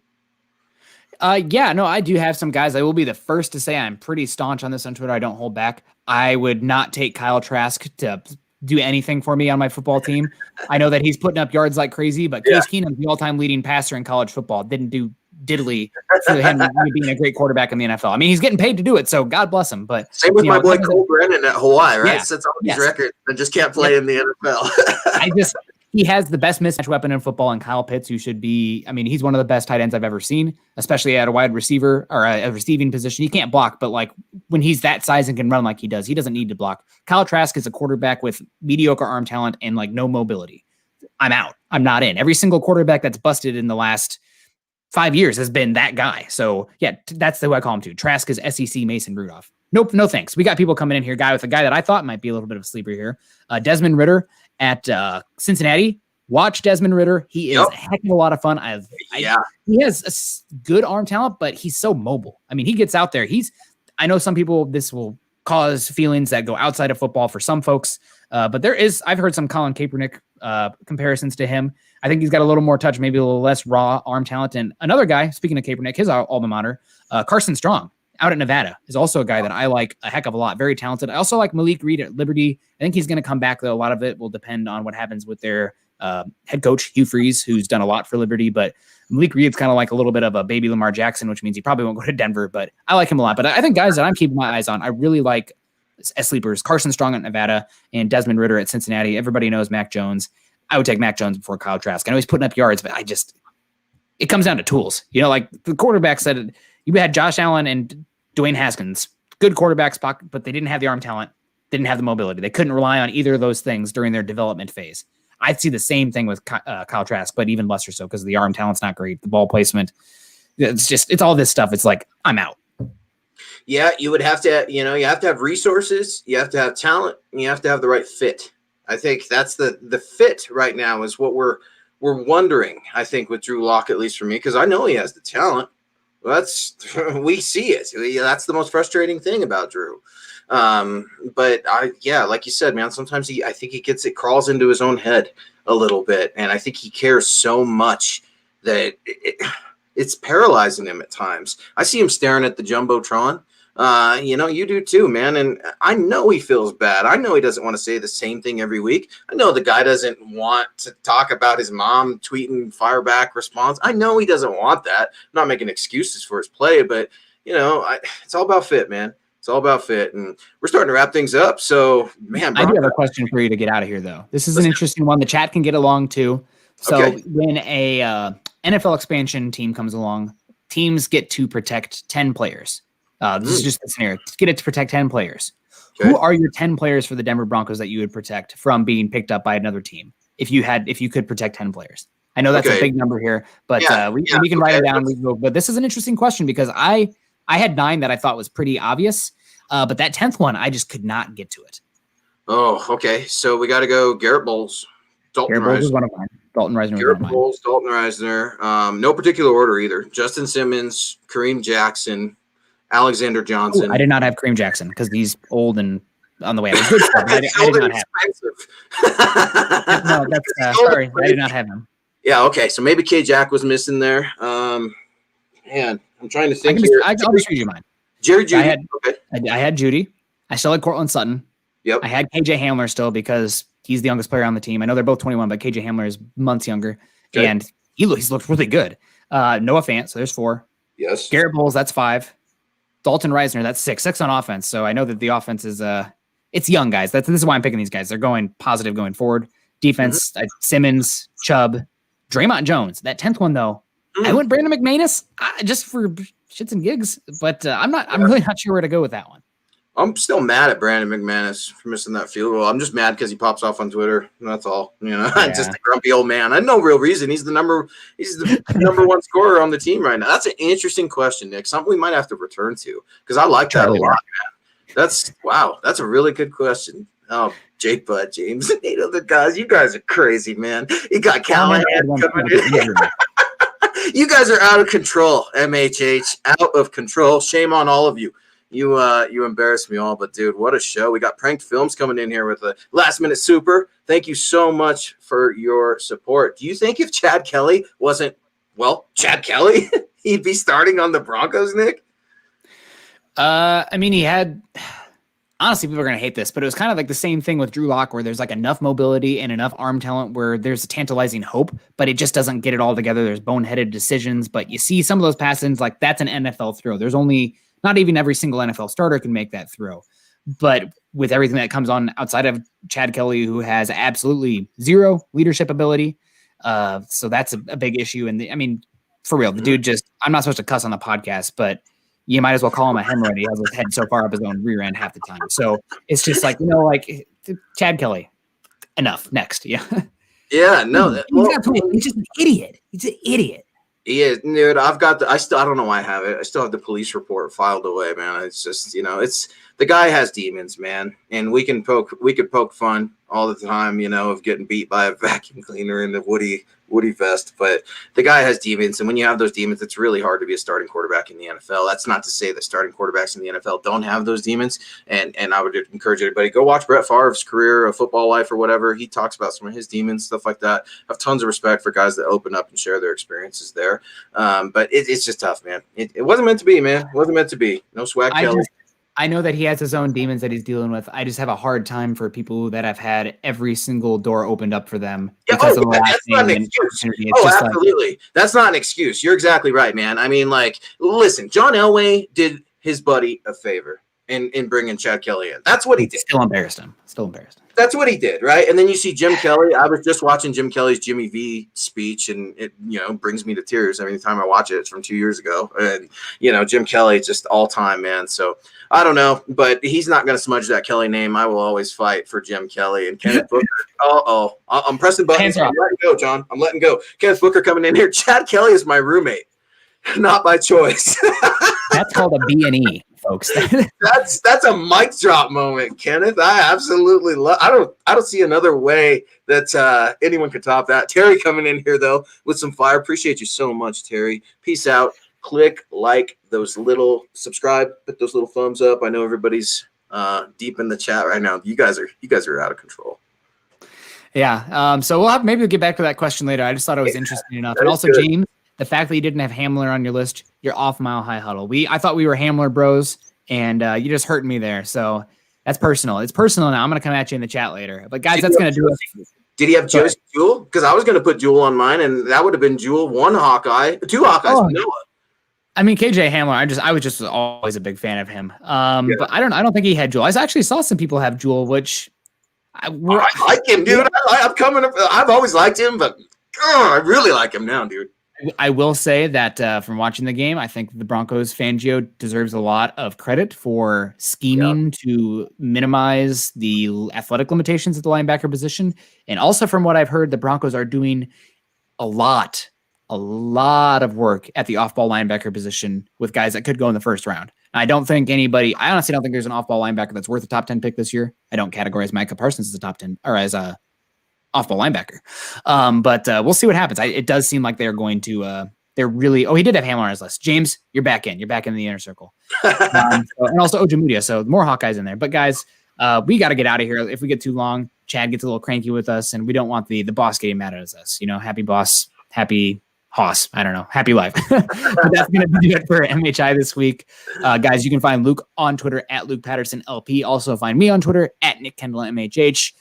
I do have some guys. I will be the first to say I'm pretty staunch on this on Twitter. I don't hold back. I would not take Kyle Trask to do anything for me on my football team. I know that he's putting up yards like crazy, but Case Keenum's the all-time leading passer in college football. Didn't do diddly for him being a great quarterback in the NFL. I mean, he's getting paid to do it, so God bless him. But same with my boy Cole Brennan at Hawaii, right? Yeah, sets all these records and just can't play in the NFL. He has the best mismatch weapon in football in Kyle Pitts, who should be, I mean, he's one of the best tight ends I've ever seen, especially at a wide receiver or a receiving position. He can't block, but like when he's that size and can run like he does, he doesn't need to block. Kyle Trask is a quarterback with mediocre arm talent and like no mobility. I'm out. I'm not in. Every single quarterback that's busted in the last 5 years has been that guy. So yeah, that's who I call him too. Trask is SEC Mason Rudolph. Nope, no thanks. We got people coming in here. Guy that I thought might be a little bit of a sleeper here. Desmond Ridder at Cincinnati. Watch Desmond Ridder. He is a heck of a lot of fun. He has a good arm talent, but he's so mobile. I mean, he gets out there. I know some people, this will cause feelings that go outside of football for some folks, but I've heard some Colin Kaepernick comparisons to him. I think he's got a little more touch, maybe a little less raw arm talent. And another guy, speaking of Kaepernick, his alma mater, Carson Strong out at Nevada is also a guy that I like a heck of a lot. Very talented. I also like Malik Reed at Liberty. I think he's going to come back, though. A lot of it will depend on what happens with their head coach, Hugh Freeze, who's done a lot for Liberty. But Malik Reed's kind of like a little bit of a baby Lamar Jackson, which means he probably won't go to Denver. But I like him a lot. But I think guys that I'm keeping my eyes on, I really like as sleepers, Carson Strong at Nevada and Desmond Ridder at Cincinnati. Everybody knows Mac Jones. I would take Mac Jones before Kyle Trask. I know he's putting up yards, but it comes down to tools. You know, like the quarterback said, you had Josh Allen and Dwayne Haskins, good quarterbacks, but they didn't have the arm talent, didn't have the mobility. They couldn't rely on either of those things during their development phase. I'd see the same thing with Kyle Trask, but even lesser so because the arm talent's not great. The ball placement, it's all this stuff. It's like, I'm out. Yeah, you would have to, you have to have resources, you have to have talent, and you have to have the right fit. I think that's the fit right now is what we're wondering, I think, with Drew Lock, at least for me, because I know he has the talent. We see it. That's the most frustrating thing about Drew. But like you said, man, sometimes I think he crawls into his own head a little bit. And I think he cares so much that it's paralyzing him at times. I see him staring at the Jumbotron. You do too, man. And I know he feels bad. I know he doesn't want to say the same thing every week. I know the guy doesn't want to talk about his mom tweeting fire back response. I know he doesn't want that. I'm not making excuses for his play, but it's all about fit, man. It's all about fit. And we're starting to wrap things up. So, man, I do have a question for you to get out of here, though. This is an interesting one. The chat can get along too. So when a NFL expansion team comes along, teams get to protect 10 players. This is just the scenario. Get it to protect 10 players. Okay. Who are your 10 players for the Denver Broncos that you would protect from being picked up by another team if you could protect 10 players? I know that's a big number here, but we can write it down. But this is an interesting question because I had 9 that I thought was pretty obvious, but that 10th one, I just could not get to it. Oh, okay. So we got to go Garrett Bowles. Garrett Bowles is one of mine. Dalton Reisner. Garrett Bowles, Dalton Reisner. No particular order either. Justin Simmons, Kareem Jackson, Alexander Johnson. Ooh, I did not have Kareem Jackson because he's old and on the way. Good stuff, I did not have him. No, that's sorry. I did not have him. Yeah, okay. So maybe K Jack was missing there. Man, I'm trying to think. I'll just read you mine. Jerry Jeudy. I had Jeudy. I still had Cortland Sutton. Yep. I had KJ Hamler still because he's the youngest player on the team. I know they're both 21, but KJ Hamler is months younger. Okay. And he's looked really good. Noah Fant, so there's 4. Yes. Garrett Bowles, that's 5. Dalton Reisner, that's 6. 6 on offense. So I know that the offense is it's young guys. This is why I'm picking these guys. They're going positive going forward. Defense, Simmons, Chubb, Draymond Jones. That 10th one though, I went Brandon McManus just for shits and gigs, but I'm really not sure where to go with that one. I'm still mad at Brandon McManus for missing that field goal. I'm just mad because he pops off on Twitter. That's all. Just a grumpy old man. I had no real reason. He's the number 1 scorer on the team right now. That's an interesting question, Nick. Something we might have to return to because I like that a lot, man. That's a really good question. Oh, Jake Butt, James, and 8 other guys. You guys are crazy, man. You got Callahan coming in. You guys are out of control, MHH. Out of control. Shame on all of you. You embarrassed me all, but dude, what a show. We got Pranked Films coming in here with a last-minute super. Thank you so much for your support. Do you think if Chad Kelly wasn't, Chad Kelly, he'd be starting on the Broncos, Nick? I mean, he had – honestly, people are going to hate this, but it was kind of like the same thing with Drew Lock where there's like enough mobility and enough arm talent where there's a tantalizing hope, but it just doesn't get it all together. There's boneheaded decisions, but you see some of those pass-ins, like that's an NFL throw. There's only – not even every single NFL starter can make that throw. But with everything that comes on outside of Chad Kelly, who has absolutely 0 leadership ability, so that's a big issue. And for real, the dude I'm not supposed to cuss on the podcast, but you might as well call him a hemorrhoid. He has his head so far up his own rear end half the time. So it's just like, Chad Kelly, enough. Next. Yeah. Yeah, no. He's just an idiot. He's an idiot. He is, dude. I don't know why I have it. I still have the police report filed away, man. It's just, the guy has demons, man, and we could poke fun all the time, of getting beat by a vacuum cleaner in the Woody vest, but the guy has demons, and when you have those demons, it's really hard to be a starting quarterback in the NFL. That's not to say that starting quarterbacks in the NFL don't have those demons, and I would encourage everybody, go watch Brett Favre's career, a football life or whatever. He talks about some of his demons, stuff like that. I have tons of respect for guys that open up and share their experiences there, but it's just tough, man. It wasn't meant to be, man. It wasn't meant to be. No Swag Kelly. I know that he has his own demons that he's dealing with. I just have a hard time for people that have had every single door opened up for them. Yeah, that's not an excuse. Absolutely. That's not an excuse. You're exactly right, man. I mean, listen, John Elway did his buddy a favor in bringing Chad Kelly in. That's what he did. Still embarrassed him. That's what he did, right? And then you see Jim Kelly. I was just watching Jim Kelly's Jimmy V speech, and it brings me to tears every time I watch it. It's from 2 years ago, and Jim Kelly just all time, man. So I don't know, but he's not going to smudge that Kelly name. I will always fight for Jim Kelly and Kenneth Booker. I'm pressing buttons. I'm letting go, John. I'm letting go. Kenneth Booker coming in here. Chad Kelly is my roommate, not by choice. That's called a B&E. Folks, that's a mic drop moment, Kenneth. I absolutely love. I don't see another way that anyone could top that. Terry coming in here though with some fire. Appreciate you so much, Terry. Peace out. Click like those little subscribe. Put those little thumbs up. I know everybody's deep in the chat right now. You guys are out of control. Yeah. So maybe we'll get back to that question later. I just thought it was interesting enough. And also, good. James, the fact that you didn't have Hamler on your list, you're off Mile High Huddle. I thought we were Hamler bros, and you just hurt me there. So that's personal. It's personal now. I'm going to come at you in the chat later. But, guys, that's going to do it. Did he have Jeudy Jewel? Because I was going to put Jewel on mine, and that would have been Jewel, one Hawkeye, two Hawkeyes, Noah. I mean, KJ Hamler, I was just always a big fan of him. But I don't think he had Jewel. I actually saw some people have Jewel, which I like him, dude. I've always liked him, but I really like him now, dude. I will say that from watching the game, I think the Broncos Fangio deserves a lot of credit for scheming to minimize the athletic limitations at the linebacker position. And also from what I've heard, the Broncos are doing a lot of work at the off-ball linebacker position with guys that could go in the first round. I honestly don't think there's an off-ball linebacker that's worth a top 10 pick this year. I don't categorize Micah Parsons as a top 10 or as a off-ball linebacker. But we'll see what happens. It does seem like they're going to, they're really, he did have Hamler on his list. James, you're back in the inner circle. And also Ojemudia. So more Hawkeyes in there. But guys, we got to get out of here. If we get too long, Chad gets a little cranky with us, and we don't want the boss getting mad at us. Happy boss, happy Hoss. I don't know. Happy life. But that's going to do it for MHI this week. Guys, you can find Luke on Twitter at Luke Patterson LP. Also find me on Twitter at Nick Kendell MHH.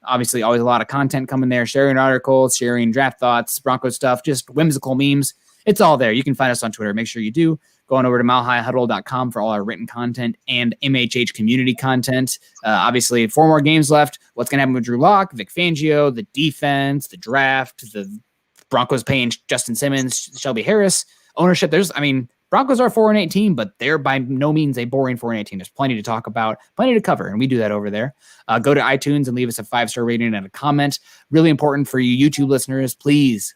Obviously, always a lot of content coming there, sharing articles, sharing draft thoughts, Broncos stuff, just whimsical memes. It's all there. You can find us on Twitter. Make sure you do. Go on over to milehighhuddle.com for all our written content and MHH community content. Obviously, 4 more games left. What's going to happen with Drew Lock, Vic Fangio, the defense, the draft, the Broncos paying Justin Simmons, Shelby Harris, ownership. Broncos are a 4-8 team, but they're by no means a boring 4-8 team. There's plenty to talk about, plenty to cover, and we do that over there. Go to iTunes and leave us a 5-star rating and a comment. Really important for you YouTube listeners. Please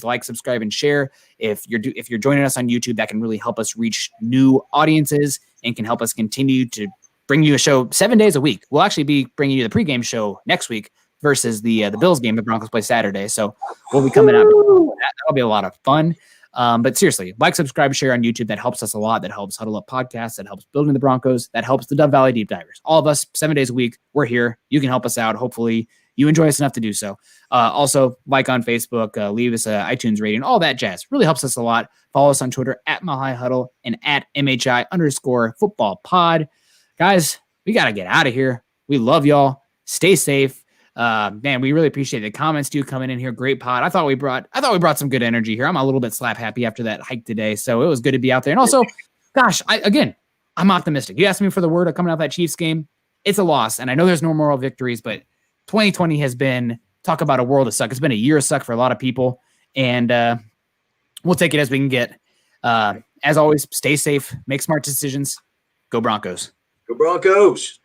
like, subscribe, and share. If you're joining us on YouTube, that can really help us reach new audiences and can help us continue to bring you a show 7 days a week. We'll actually be bringing you the pregame show next week versus the Bills game. The Broncos play Saturday, so we'll be coming out. That'll be a lot of fun. But seriously, like, subscribe, share on YouTube. That helps us a lot. That helps Huddle Up Podcast. That helps Building the Broncos. That helps the Dove Valley Deep Divers. All of us, 7 days a week. We're here. You can help us out. Hopefully, you enjoy us enough to do so. Also, like on Facebook, leave us an iTunes rating. All that jazz really helps us a lot. Follow us on Twitter at @MileHighHuddle and at @MHI_football_pod. Guys, we got to get out of here. We love y'all. Stay safe. Man, we really appreciate the comments too coming in here. Great pod. I thought we brought some good energy here. I'm a little bit slap happy after that hike today, so it was good to be out there. And also, gosh, I'm optimistic. You asked me for the word of coming out that Chiefs game. It's a loss, and I know there's no moral victories, but 2020 has been, talk about a world of suck. It's been a year of suck for a lot of people, and we'll take it as we can get. As always, stay safe, make smart decisions. Go Broncos. Go Broncos.